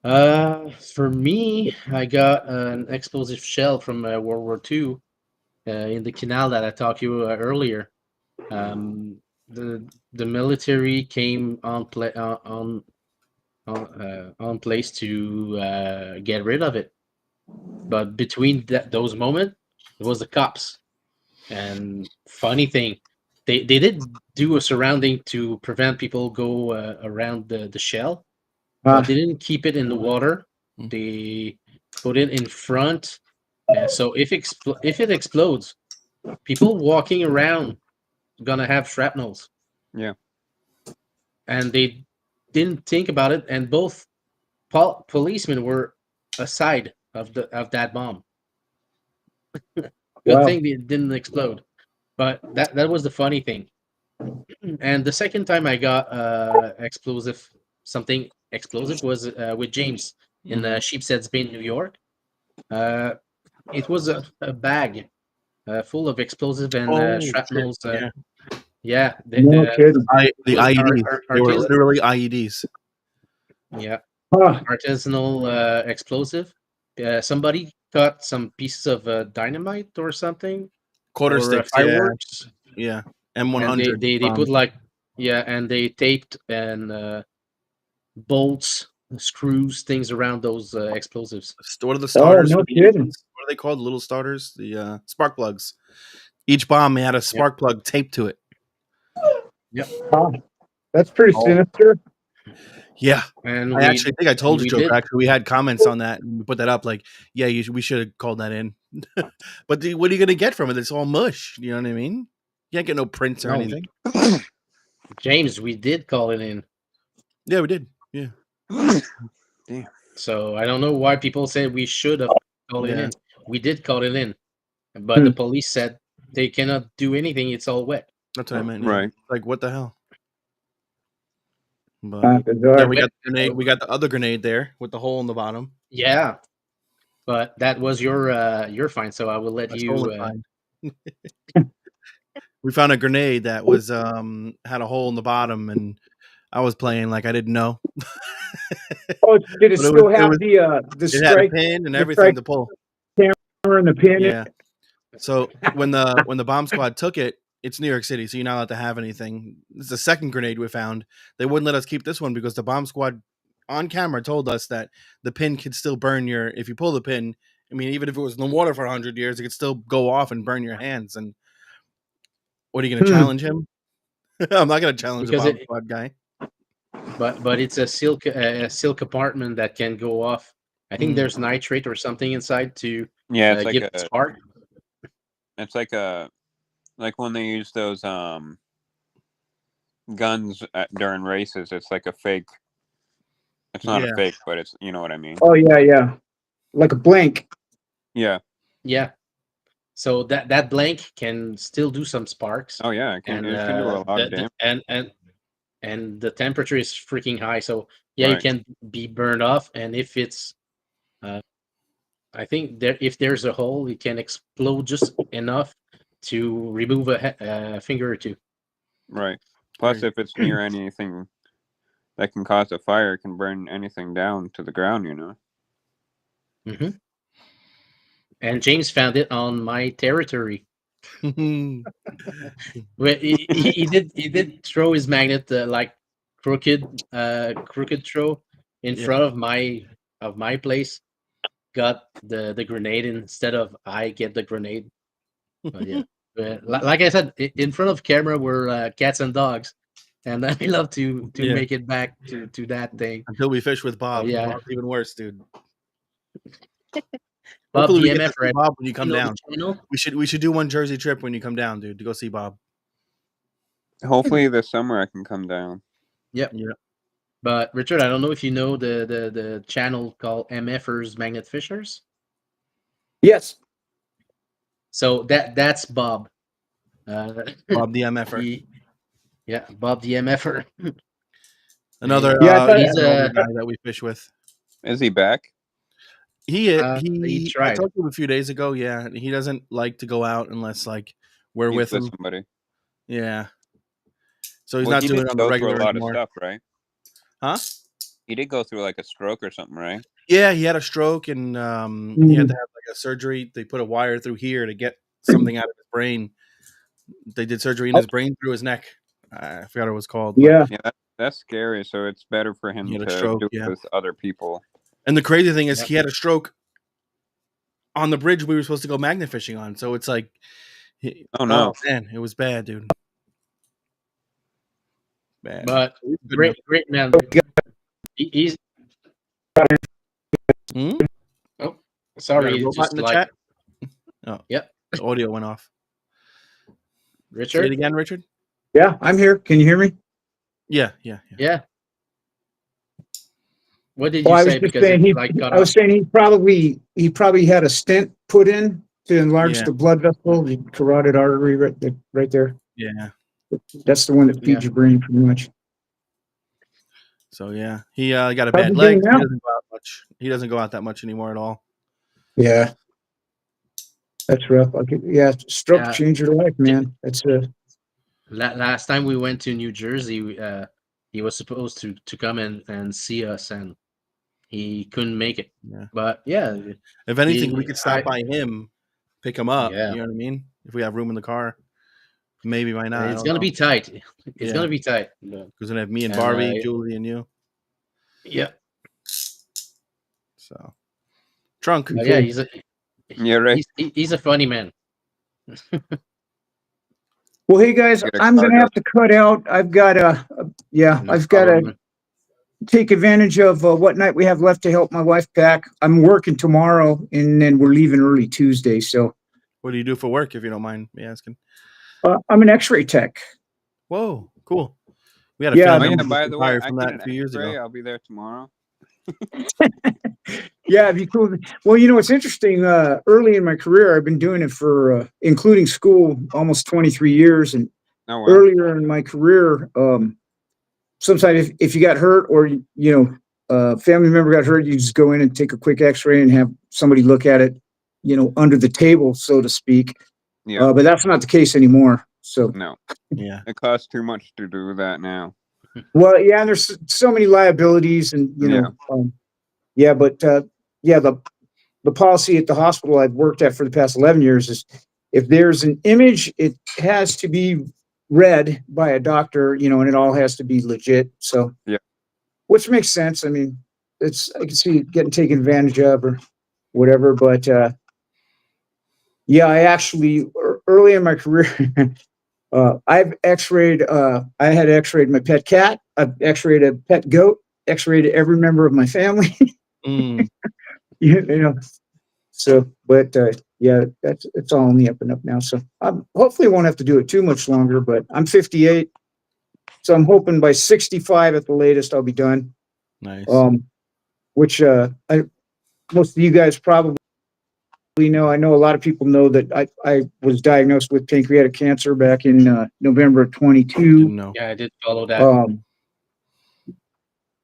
For me, I got an explosive shell from World War II in the canal that I talked to you earlier. The military came on place to get rid of it, but between those moments, it was the cops. And funny thing, they did do a surrounding to prevent people go around the shell. But they didn't keep it in the water. They put it in front. So if it explodes, people walking around gonna have shrapnels. Yeah. And they didn't think about it. And both policemen were aside of that bomb. Good thing it didn't explode. But that was the funny thing. And the second time I got something explosive was with James in Sheepshead Bay, New York. It was a bag full of explosive and shrapnels. Yeah, no kidding. The IEDs. They were literally IEDs. Yeah, artisanal explosive. Somebody cut some pieces of dynamite or something. Quarter sticks. Fireworks. Yeah. M100. They put and they taped and bolts, screws, things around those explosives. What are the starters? Oh, no kidding. What are they called? Little starters? The spark plugs. Each bomb had a spark plug taped to it. Yep. That's pretty sinister. Yeah. And I actually think I told you, Joker. Actually, we had comments on that and we put that up. Like, yeah, we should have called that in. But what are you going to get from it? It's all mush. You know what I mean? You can't get no prints or anything. James, we did call it in. Yeah, we did. Yeah. Damn. So I don't know why people say we should have called it in. We did call it in. But the police said they cannot do anything. It's all wet. That's what I meant. Right. Like, what the hell? But we got the grenade. We got the other grenade there with the hole in the bottom. Yeah. But that was your find, so I will let you. We found a grenade that was had a hole in the bottom, and I was playing like I didn't know. Oh, did it still have the strike? It had a pin and everything to pull. Camera and the pin. Yeah. So when the bomb squad took it, it's New York City, so you're not allowed to have anything. This is the second grenade we found. They wouldn't let us keep this one because the bomb squad on camera told us that the pin could still burn if you pull the pin. I mean, even if it was in the water for 100 years, it could still go off and burn your hands. And what are you going to challenge him? I'm not going to challenge the bomb squad guy. But it's a silk compartment that can go off. I think there's nitrate or something inside to it's like give it spark. It's like a Like when they use those guns during races, it's like a fake. It's not a Yeah. fake, but it's, you know what I mean. Oh yeah, like a blank. Yeah. Yeah. So that blank can still do some sparks, Oh yeah, and it can do a lot of the damage. and the temperature is freaking high. So yeah, it Right. can be burned off, and if it's I think if there's a hole, it can explode just enough to remove a finger or two. Right. Plus, if it's near anything that can cause a fire, it can burn anything down to the ground. You know. Hmm. And James found it on my territory. Well, he did throw his magnet like crooked throw in Yeah. front of my place. Got the grenade instead of I get the grenade. But yeah, like I said, in front of camera we're cats and dogs, and I love to Yeah. make it back to that thing. Until we fish with Bob. Yeah. Bob's even worse, dude. Bob Hopefully we get to DMF, see right? Bob when you come You know down. the channel? We should do one Jersey trip when you come down, dude, to go see Bob. Hopefully this summer I can come down. Yep. Yeah. But Richard, I don't know if you know the channel called MFers Magnet Fishers. Yes. So that's Bob. Bob the MFer. Yeah, Bob the MFer. Another Yeah, I thought- he's older guy that we fish with. Is he back? He he I tried. talked to him a few days ago. Yeah, he doesn't like to go out unless like we're He's with him. somebody. Yeah. So he's Well, not he doing did it on the go regular through a lot anymore. of stuff, right? Huh? He did go through like a stroke or something, right? Yeah, he had a stroke and he had to have like a surgery. They put a wire through here to get something out of his brain. They did surgery in his brain through his neck. I forgot what it was called. but- Yeah. Yeah, that's scary. So it's better for him He had a to stroke, do it yeah. with other people. And the crazy thing is, Yep. he had a stroke on the bridge we were supposed to go magnet fishing on. So it's like, Oh, no. man, it was bad, dude. Bad. But Good great man. He's Hmm? oh, You sorry, got a robot just in the like chat? Oh, Yep. The audio went off. Say it Richard. again, Richard. Yeah, I'm here. Can you hear me? Yeah. Yeah. What did Well, you I was say? just Because saying it like got I was off. saying he probably had a stent put in to enlarge Yeah. the blood vessel, the carotid artery right there. Yeah. That's the one that feeds Yeah. your brain pretty much. So yeah, he got a How's bad he leg. doing now? He doesn't go out much. He doesn't go out that much anymore at all. Yeah. That's rough. Yeah, stroke Yeah. changed your life, man. That's Last time we went to New Jersey, he was supposed to come in and see us, and he couldn't make it. Yeah. But yeah, If anything, we He- could stop I- by him, pick him up. Yeah. You know what I mean? If we have room in the car, maybe might not. it's gonna be tight. It's Yeah. gonna be tight. But, because gonna have me and And, Barbie, Julie, and you. yeah, So trunk. but yeah, Yeah, right. he's a funny man. well, hey guys, Get a I'm gonna card have to cut out. I've got No I've got problem, to man. take advantage of what night we have left to help my wife pack. I'm working tomorrow, and then we're leaving early Tuesday. So What do you do for work, if you don't mind me asking? I'm an X-ray tech. Whoa, cool. We had a Yeah, Oh, family yeah, member by just the way, retired I from get that an a few years X-ray. ago. I'll be there tomorrow. Yeah, it'd be cool. Well, it's interesting. Early in my career, I've been doing it for, including school, almost 23 years. And Oh, wow. earlier in my career, sometimes if you got hurt or, a family member got hurt, you just go in and take a quick X-ray and have somebody look at it, under the table, so to speak. Yeah. But that's not the case anymore. So, No, Yeah. it costs too much to do that now. well, yeah, and there's so many liabilities and, but yeah, the policy at the hospital I've worked at for the past 11 years is if there's an image, it has to be read by a doctor, and it all has to be legit. So, Yeah. which makes sense. I mean, I can see it getting taken advantage of or whatever, but, yeah, I actually early in my career, I've X-rayed, I had X-rayed my pet cat. I've X-rayed a pet goat, X-rayed every member of my family. Mm. you know, So, but yeah, it's all on the up and up now. So hopefully won't have to do it too much longer, but I'm 58. So I'm hoping by 65 at the latest, I'll be done. Nice. Which most of you guys probably know. I know a lot of people know that I was diagnosed with pancreatic cancer back in November of 22. Didn't know. Yeah, I did follow that. I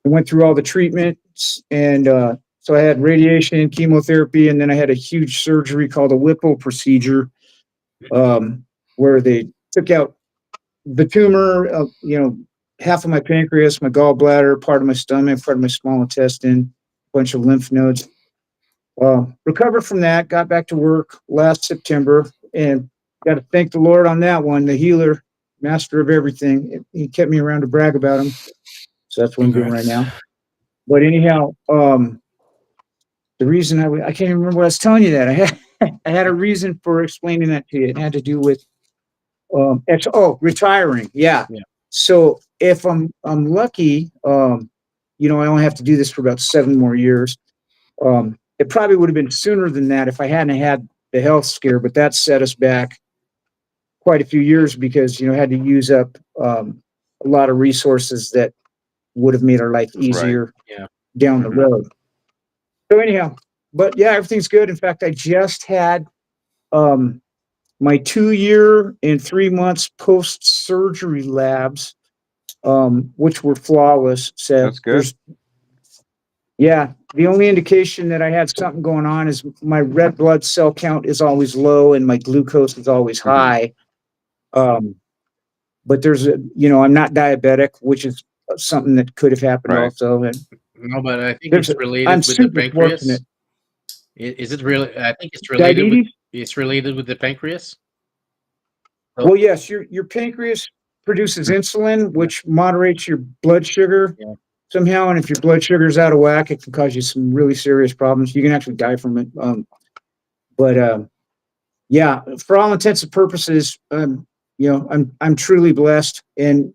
went through all the treatments, and so I had radiation, chemotherapy, and then I had a huge surgery called a Whipple procedure, where they took out the tumor, half of my pancreas, my gallbladder, part of my stomach, part of my small intestine, a bunch of lymph nodes. Recovered from that, got back to work last September, and got to thank the Lord on that one, the healer, master of everything. He kept me around to brag about him. So that's what I'm doing right now. But anyhow, the reason I can't even remember what I was telling you that. I had a reason for explaining that to you. It had to do with retiring. Yeah. So if I'm lucky, I only have to do this for about 7 more years. It probably would have been sooner than that if I hadn't had the health scare, but that set us back quite a few years because, I had to use up a lot of resources that would have made our life easier down the road. So anyhow, but yeah, everything's good. In fact, I just had my 2-year and 3 months post-surgery labs, which were flawless. So That's good. The only indication that I had something going on is my red blood cell count is always low and my glucose is always high. But I'm not diabetic, which is something that could have happened also. And no, but I think it's related I'm with the super pancreas. fortunate. Is it really? I think it's related. Diabetes? It's related with the pancreas. Well, yes, your pancreas produces insulin, which moderates your blood sugar somehow. And if your blood sugar is out of whack, it can cause you some really serious problems. You can actually die from it. For all intents and purposes, I'm truly blessed. And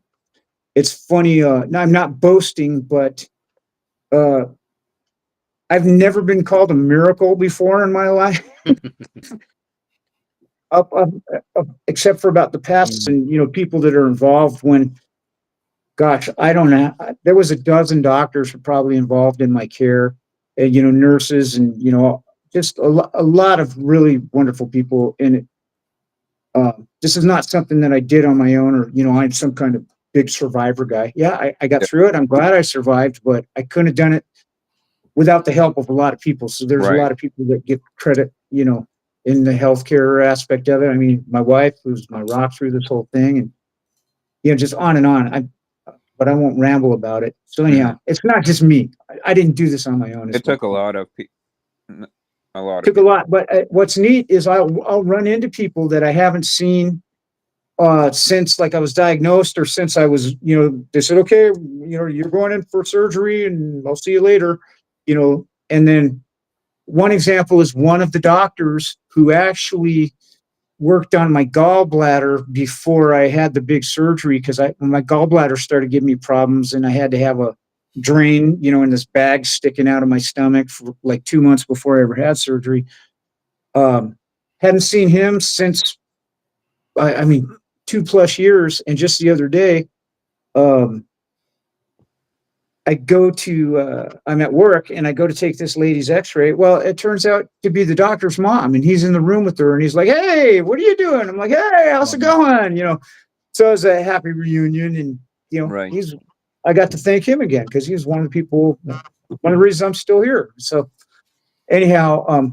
it's funny. I'm not boasting, but I've never been called a miracle before in my life. Except for about the past and people that are involved when, gosh, I don't know, there was a dozen doctors who probably involved in my care, and nurses and just a lot of really wonderful people in it. This is not something that I did on my own, or I'm some kind of big survivor guy. I got through it. I'm glad I survived, but I couldn't have done it without the help of a lot of people. So there's a lot of people that get credit, in the healthcare aspect of it. I mean, my wife, who's my rock through this whole thing, and just on and on. But I won't ramble about it. So anyhow, it's not just me. I didn't do this on my own. It took a lot of people. Took a lot. But what's neat is I'll run into people that I haven't seen since like I was diagnosed, or since I was, they said, okay, you're going in for surgery and I'll see you later, and then one example is one of the doctors who actually worked on my gallbladder before I had the big surgery, because when my gallbladder started giving me problems and I had to have a drain, in this bag sticking out of my stomach for like 2 months before I ever had surgery. Hadn't seen him since, 2+ years. And just the other day, I'm at work and I go to take this lady's x-ray. Well, it turns out to be the doctor's mom, and he's in the room with her and he's like, hey, what are you doing? I'm like, hey, how's it going? So it was a happy reunion, and, I got to thank him again because he was one of the reasons I'm still here. So anyhow,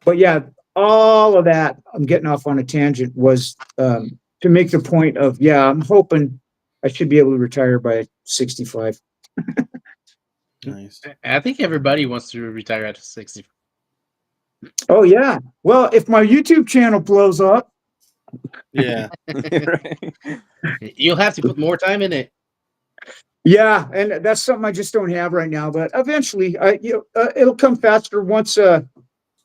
but yeah, all of that, I'm getting off on a tangent, was to make the point of, I'm hoping I should be able to retire by 65. Nice. I think everybody wants to retire at 60. Oh yeah. Well, if my YouTube channel blows up, Yeah. You'll have to put more time in it. Yeah, and that's something I just don't have right now. But eventually, it'll come faster once. I'll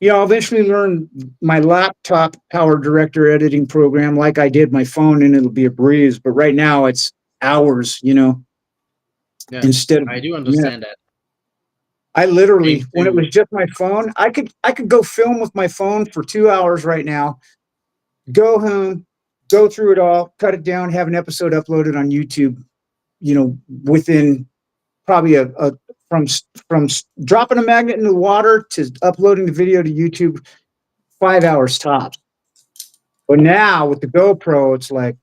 eventually learn my laptop Power Director editing program like I did my phone, and it'll be a breeze. But right now, it's hours. Yeah, instead of I do understand that. I literally, when it to was just my phone, I could go film with my phone for 2 hours right now, go home, go through it all, cut it down, have an episode uploaded on YouTube, within probably from dropping a magnet in the water to uploading the video to YouTube, 5 hours tops. But now with the GoPro, it's like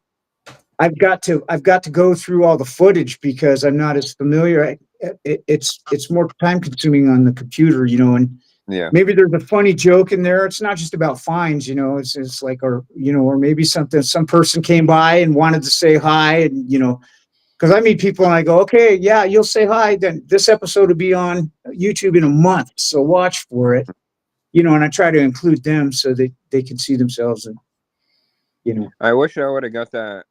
I've got to go through all the footage because I'm not as familiar. It's more time consuming on the computer, and Yeah. maybe there's a funny joke in there. It's not just about fines, it's like, or maybe some person came by and wanted to say hi, and because I meet people and I go, okay, yeah, you'll say hi. Then this episode will be on YouTube in a month, so watch for it, and I try to include them so that they can see themselves and. I wish I would have got that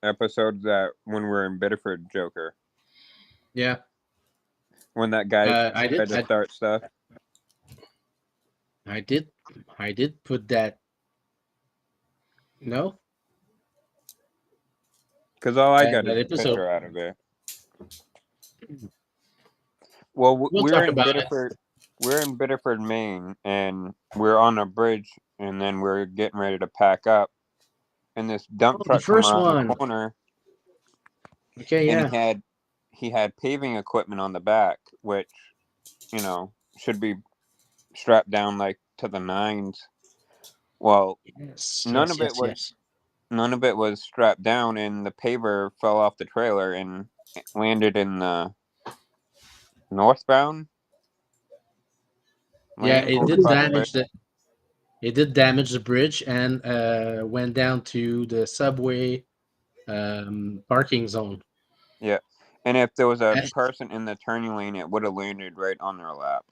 episode that when we're in Biddeford, Joker, yeah. when that guy I tried did. to start stuff. I did put that. No, Because all I got that is a episode. picture out of it. Well, We'll we're talk in about it. Biddeford. We're in Biddeford, Maine, and we're on a bridge, and then we're getting ready to pack up, and this dump Oh, the truck come first around one. the corner, Okay, and yeah. he had paving equipment on the back, which should be strapped down like to the nines. Well, Yes, none yes, of it yes, was yes. none of it was strapped down, and the paver fell off the trailer and landed in the northbound Yeah, lane it going did across the damage bridge. the it did damage the bridge and went down to the subway parking zone. Yeah, and if there was a Eh, person in the turning lane, it would have landed right on their lap.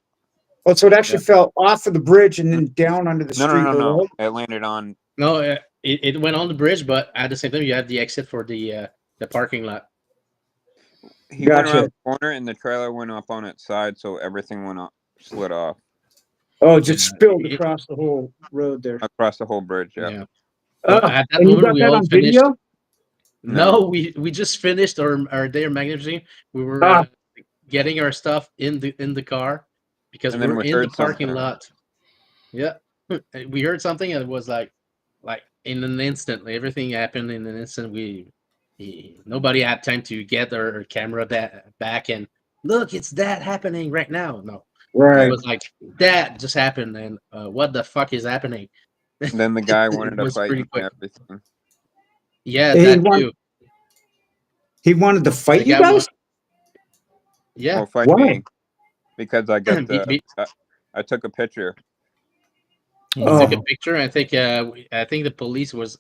Oh, so it actually Yeah. fell off of the bridge and then down onto the No, no, street. no, Or no. what? It landed on. No, it went on the bridge, but at the same time, you have the exit for the parking lot. He went around Gotcha. the corner, and the trailer went up on its side, so everything went up, slid off Oh, it just Yeah, spilled across the whole road there. across the whole bridge. Yeah. yeah. So Oh, at that and you moment, got we that all on finished. video? No, No. we just finished our day of magnificent. We were Ah, getting our stuff in the car because And then we're we in the heard parking something. lot. Yeah, we heard something and it was like in an instant. Everything happened in an instant. Nobody had time to get their camera back and look. It's that happening right now. No, it right. was like that just happened and what the fuck is happening? Then the guy It wanted to was fight pretty me and quick. everything. Yeah, He, that want, too. he wanted to The fight you guy was guys? yeah. Well, fight Why? me because I got the. Beat, I took a picture. He took a Oh, picture. I think the police was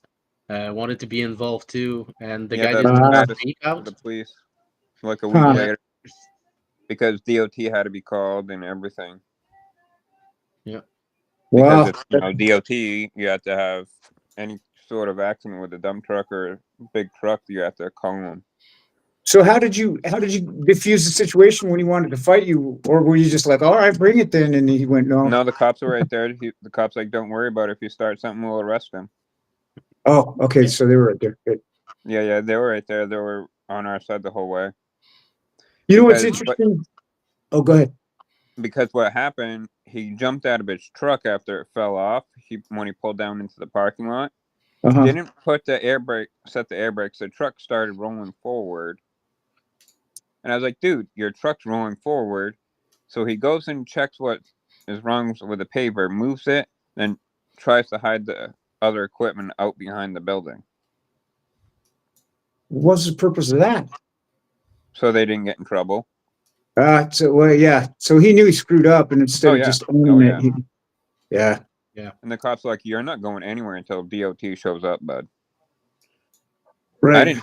wanted to be involved too, and the Yeah, guy the didn't want I to had to speak speak to out. the police like a week huh. Yeah, later because DOT had to be called and everything. yeah, Because Wow. it's DOT, you have to have any sort of accident with a dump truck or big truck, you have to call them. So how did you diffuse the situation when he wanted to fight you, or were you just like, all right, bring it then? And he went, no. No, the cops were right there. The cops like, don't worry about it. If you start something, we'll arrest him. Oh, okay. yeah. So they were right there. Good. Yeah, they were right there. They were on our side the whole way. You know what's Because interesting? Oh, go ahead. because what happened, he jumped out of his truck after it fell off. When he pulled down into the parking lot, Uh-huh. didn't put the set the air brakes. The truck started rolling forward. And I was like, dude, your truck's rolling forward. So he goes and checks what is wrong with the paver, moves it, then tries to hide the other equipment out behind the building. What was the purpose of that? So they didn't get in trouble. Yeah. So he knew he screwed up, and instead Oh, of yeah. just Oh, owning yeah. it, yeah. And the cop's like, you're not going anywhere until DOT shows up, bud. Right.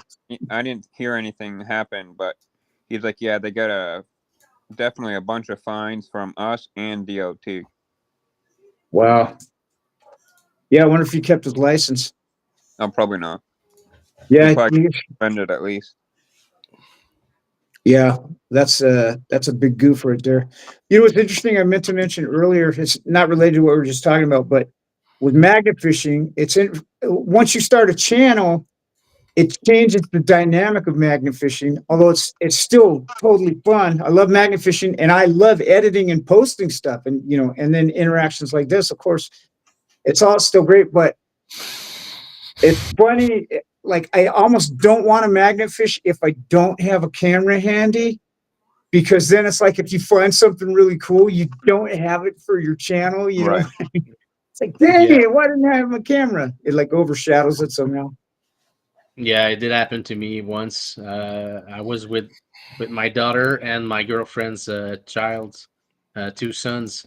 I didn't hear anything happen, but he's like, yeah, they got definitely a bunch of fines from us and DOT. Wow. Yeah, I wonder if he kept his license. No, probably not. Yeah, He probably suspended at least. yeah, that's a big goof right there. You know what's interesting? I meant to mention earlier. It's not related to what we were just talking about, but with magnet fishing, once you start a channel, it changes the dynamic of magnet fishing, although it's still totally fun. I love magnet fishing, and I love editing and posting stuff, and and then interactions like this. Of course, it's all still great, but it's funny. Like, I almost don't want to magnet fish if I don't have a camera handy, because then it's like if you find something really cool, you don't have it for your channel. Right. It's like, dang Yeah. it, why didn't I have a camera? It like overshadows it somehow. Yeah, it did happen to me once. I was with my daughter and my girlfriend's child's two sons.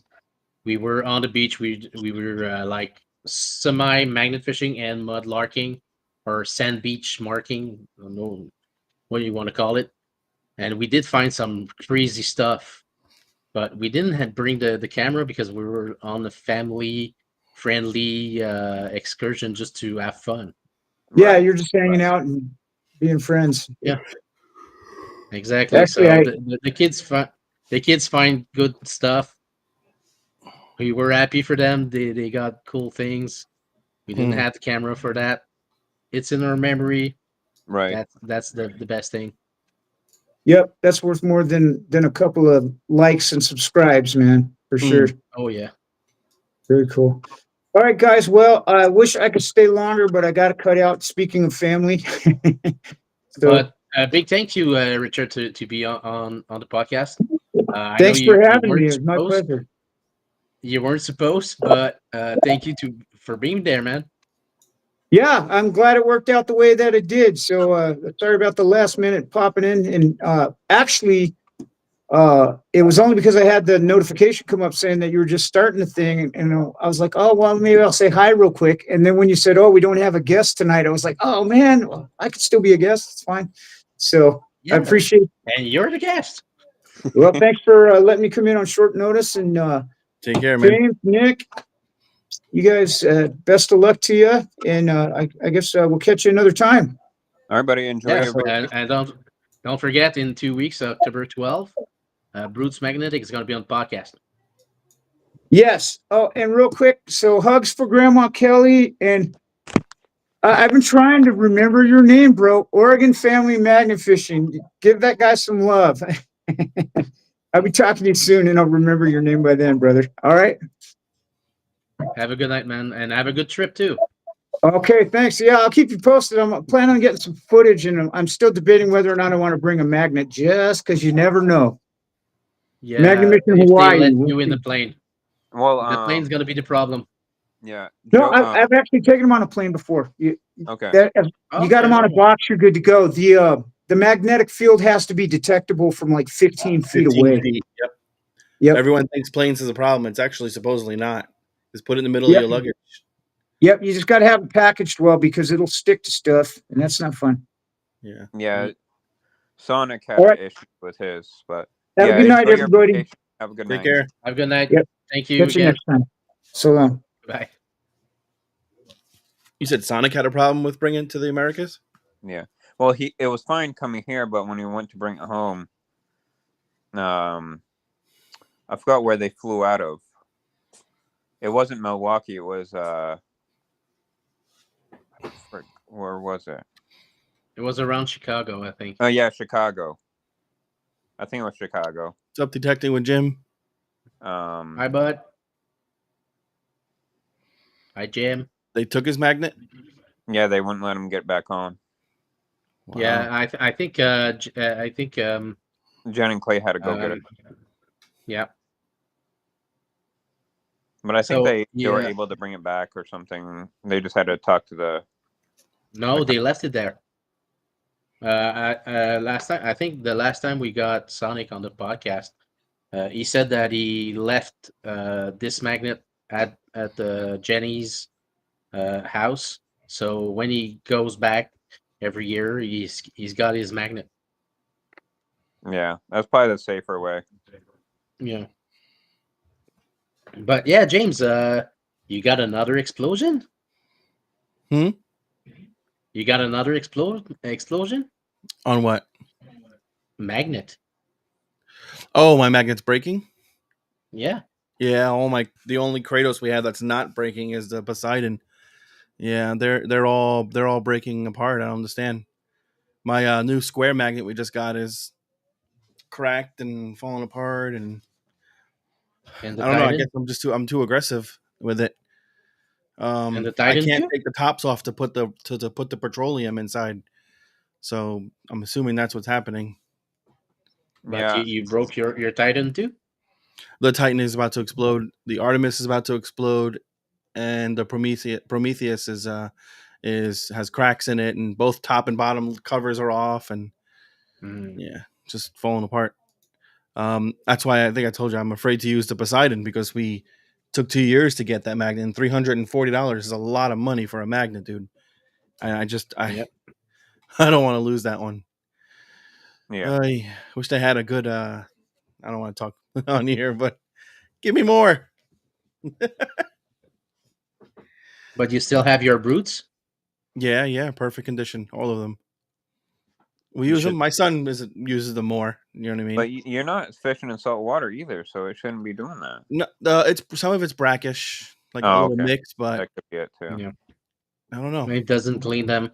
We were on the beach. We were like semi magnet fishing and mud larking, or sand beach marking. I don't know what you want to call it. And we did find some crazy stuff, but we didn't bring the camera because we were on a family friendly excursion just to have fun. Yeah, Right. you're just hanging out and being friends. Yeah, exactly. Actually, So the kids find good stuff. We were happy for them. They got cool things. We didn't have the camera for that. It's in our memory. Right. That's the best thing. yep, that's worth more than a couple of likes and subscribes, man, for sure. Oh yeah. Very cool. All right, guys. Well, I wish I could stay longer, but I got to cut out. Speaking of family, so But big thank you, Richard, to be on the podcast. I know thanks for you having me. weren't It was my supposed, pleasure. but thank you for being there, man. Yeah, I'm glad it worked out the way that it did. So sorry about the last minute popping in. And actually, it was only because I had the notification come up saying that you were just starting the thing. And I was like, oh, well, maybe I'll say hi real quick. And then when you said, oh, we don't have a guest tonight, I was like, oh, man, well, I could still be a guest. It's fine. So I Yeah, appreciate it. and you're the guest. Well, thanks for letting me come in on short notice. And Take care, man. James, Nick, you guys, best of luck to you. And I guess we'll catch you another time. All right, buddy. Enjoy Yes, your and don't forget, in 2 weeks, October 12th, Brutes Magnetic is going to be on the podcast. Yes. Oh, and real quick, so hugs for Grandma Kelly. And I've been trying to remember your name, bro. Oregon Family Magnet Fishing. Give that guy some love. I'll be talking to you soon, and I'll remember your name by then, brother. All right. Have a good night, man, and have a good trip too. Okay, thanks. Yeah, I'll keep you posted. I'm planning on getting some footage, and I'm still debating whether or not I want to bring a magnet, just because you never know. Yeah, Magnet Mission if they Hawaii. let We'll you in see. the plane, Well, the plane's going to be the problem. yeah. No, Joe, I've actually taken them on a plane before. okay. If you got them on a box, you're good to go. The magnetic field has to be detectable from like 15 feet 15 away. feet. Yep. Yep. Everyone thinks planes is a problem. It's actually supposedly not. Just put it in the middle Yep. of your luggage. Yep, you just got to have it packaged well because it'll stick to stuff, and that's not fun. Yeah. Yeah. Sonic had All right. an issue with his, but Have yeah, a good night, enjoy your everybody. vacation. Have a good Take night. care. Have a good night. Yep. Thank you Catch you again. next time. So long. Bye. You said Sonic had a problem with bringing it to the Americas? Yeah. Well, it was fine coming here, but when he went to bring it home, I forgot where they flew out of. It wasn't Milwaukee. It was where was it? It was around Chicago, I think. Oh yeah, Chicago. I think it was Chicago. What's up, detecting with Jim? Hi, bud. Hi, Jim. They took his magnet? Yeah, they wouldn't let him get back on. Wow. Yeah, I think Jen and Clay had to go get it, yeah. but I think So, they were yeah. able to bring it back or something. They just had to talk to the. No, they left it there. Last time, I think the last time we got Sonic on the podcast, he said that he left this magnet at Jenny's house. So when he goes back every year, he's got his magnet. Yeah, that's probably the safer way. Yeah. But yeah, James, you got another explosion? Hmm? You got another explosion? On what? Magnet. Oh, my magnet's breaking? Yeah. Yeah, the only Kratos we have that's not breaking is the Poseidon. Yeah, they're all breaking apart. I don't understand. My new square magnet we just got is cracked and falling apart, and And the I don't know. I guess Titan? I'm too aggressive with it. And the I Titan can't too? take the tops off to put to put the petroleum inside. So I'm assuming that's what's happening. But Yeah, you broke your Titan too? The Titan is about to explode. The Artemis is about to explode, and the Prometheus is has cracks in it, and both top and bottom covers are off, and Mm. yeah, just falling apart. That's why I think I told you I'm afraid to use the Poseidon, because we took 2 years to get that magnet, and $340 is a lot of money for a magnet, dude. And Yep. I don't want to lose that one. yeah. I wish they had a good. I don't want to talk on here, but give me more. But you still have your brutes? Yeah, perfect condition, all of them. We You use them. should. My son uses them more. You know what I mean? But you're not fishing in salt water either, so it shouldn't be doing that. No, it's some of it's brackish, like a Oh, little okay. mix, but That could be it too. Yeah. I don't know. It doesn't clean them.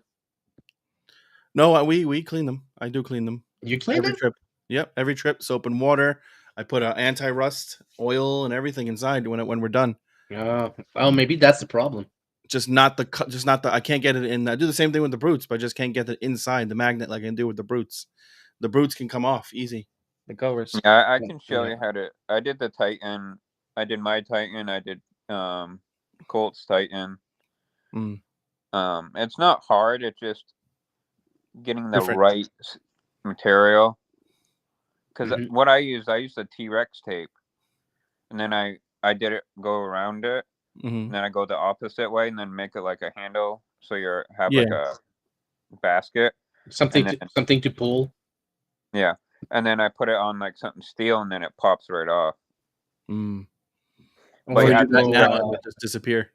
No, we clean them. I do clean them You clean every them? trip. Yep, every trip, soap and water. I put anti-rust oil and everything inside when we're done. Oh, maybe that's the problem. Just not the. I can't get it in. I do the same thing with the brutes, but I just can't get it inside the magnet like I can do with the brutes. The brutes can come off easy. The covers. Yeah, I Yeah, can show yeah. you how to. I did the Titan. I did my Titan. I did Colt's Titan. Mm. It's not hard. It's just getting the Different. right material. Because Mhm. what I used the T-Rex tape, and then I did it go around it, Hmm. and then I go the opposite way, and then make it like a handle, so you have Yeah. like a basket, Something and to then something to pull. yeah, and then I put it on like something steel, and then it pops right off. Mm. But Or you you do have that to, now, it would just disappear.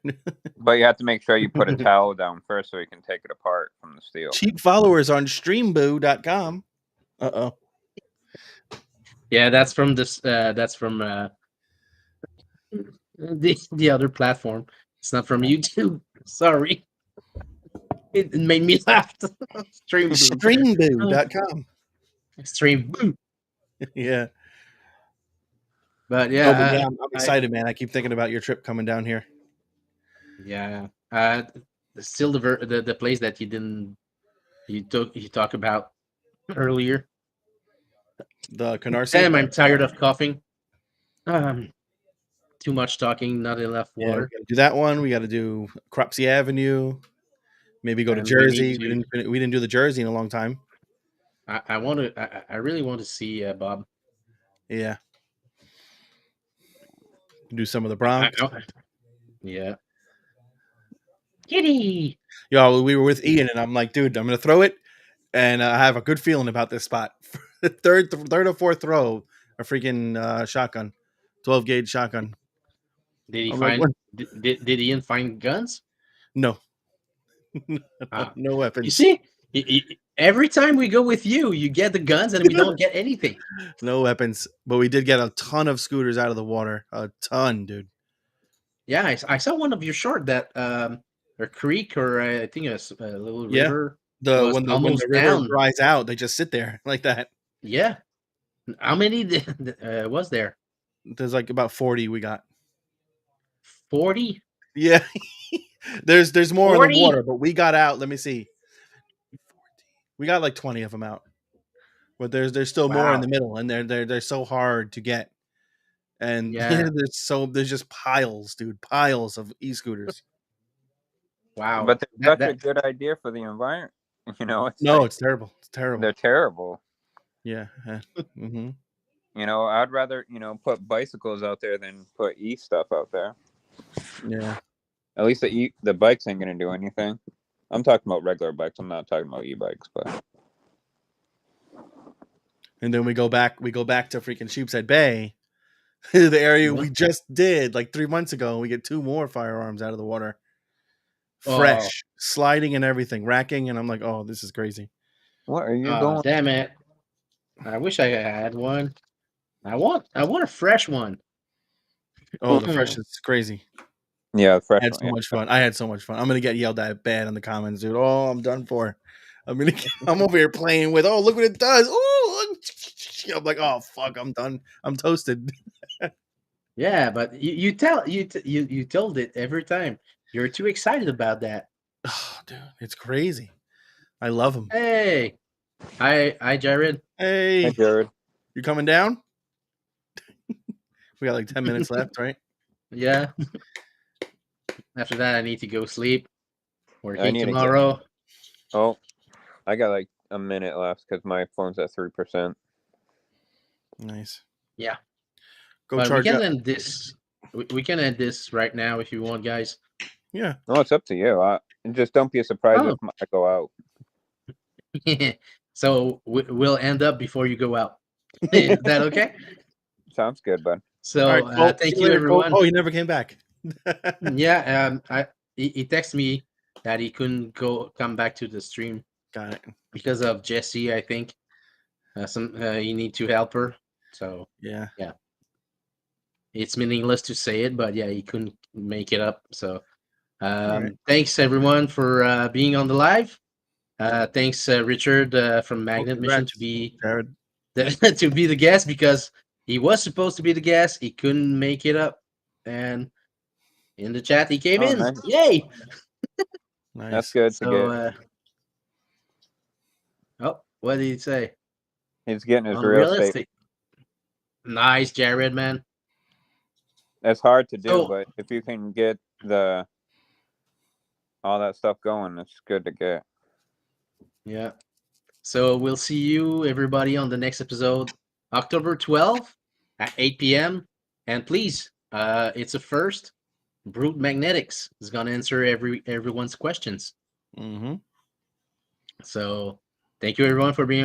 make sure you put a towel down first, so you can take it apart from the steel. Cheap followers on streamboo.com. Uh-oh. Yeah, that's from this. That's from the other platform. It's not from YouTube. Sorry, it made me laugh. Stream boo. Streamboo.com. Stream boo. Yeah. But Oh, but yeah, yeah, I'm excited, man. I keep thinking about your trip coming down here. yeah. Still the place that you talk about earlier. The Canarsie. Damn, I'm tired of coughing. Too much talking, not enough Yeah, we water. gotta do that one. We got to do Cropsey Avenue. Maybe go to And we need Jersey. to. We didn't do the Jersey in a long time. I want to. I really want to see Bob. Yeah. Do some of the I, Bronx. yeah. Kitty. Yo, we were with Ian, and I'm like, dude, I'm gonna throw it, and I have a good feeling about this spot. third or fourth throw, a freaking shotgun, 12 gauge shotgun. Did he I'm like, find? Did Ian find guns? no, Ah, no weapons. you see, every time we go with you, you get the guns, and we don't get anything. No weapons, but we did get a ton of scooters out of the water. A ton, dude. Yeah, I saw one of your short that a creek or I think a little Yeah. river was When almost the river down. dries out, they just sit there like that. Yeah. How many was there? There's like about 40 we got. 40? Yeah. there's more in 40? the water, but we got out. Let me see. We got like 20 of them out. But there's still more in Wow. the middle, and they're so hard to get. And Yeah. there's just piles, dude, piles of e-scooters. Wow. But they're such a That good idea for the environment. You know, it's No, like, it's terrible. It's terrible. they're terrible. Yeah. Mm-hmm. You know, I'd rather, put bicycles out there than put stuff out there. Yeah. At least the bikes ain't gonna do anything. I'm talking about regular bikes. I'm not talking about e-bikes, but And then we go back to freaking Sheepshead Bay, the area we just did like 3 months ago, and we get 2 more firearms out of the water. Fresh, sliding and everything, racking, and I'm like, oh, this is crazy. what are you going? damn it. I wish I had one. I want a fresh one. Oh, the fresh is crazy. Yeah, the I fresh had one. so Yeah. much fun. I had so much fun. I'm gonna get yelled at bad in the comments, dude. Oh, I'm done for. I'm over here playing with. Oh, look what it does. Oh, I'm like, oh fuck, I'm done. I'm toasted. Yeah, but you told it every time. You're too excited about that. Oh, dude, it's crazy. I love him. Hey, hi, Jared. Hey, Hey, Jared. you coming down? We got like 10 minutes left, right? Yeah. After that, I need to go sleep. I Working need to get. tomorrow. Oh, I got like a minute left because my phone's at 3%. Nice. Yeah. Go But we charge can up. end this. We can end this right now if you want, guys. Yeah. No, it's up to you. Just don't be surprised Oh. if I go out. So we'll end up before you go out. Is that okay? Sounds good, bud. All right, So Cole. See thank you you, later, Cole. everyone. Oh, he never came back. Yeah. He texted me that he couldn't come back to the stream Got it. because of Jessie. I think you need to help her. So Yeah. it's meaningless to say it, but yeah, he couldn't make it up. So right. thanks everyone for being on the live. Thanks Richard from Oh, Magnet Mission to congrats, be Jared. to be the guest because he was supposed to be the guest. He couldn't make it up, and in the chat he came Oh, in. nice. Yay! That's Nice. good to So get. oh, what did he say? He's getting his real estate. Unrealistic. Nice, Jared, man. That's hard to do, So but if you can get all that stuff going, it's good to get. yeah. So we'll see you everybody on the next episode, October 12th at 8 p.m. And please, it's a first. Brute Magnetics is gonna answer everyone's questions. Mm-hmm. So thank you everyone for being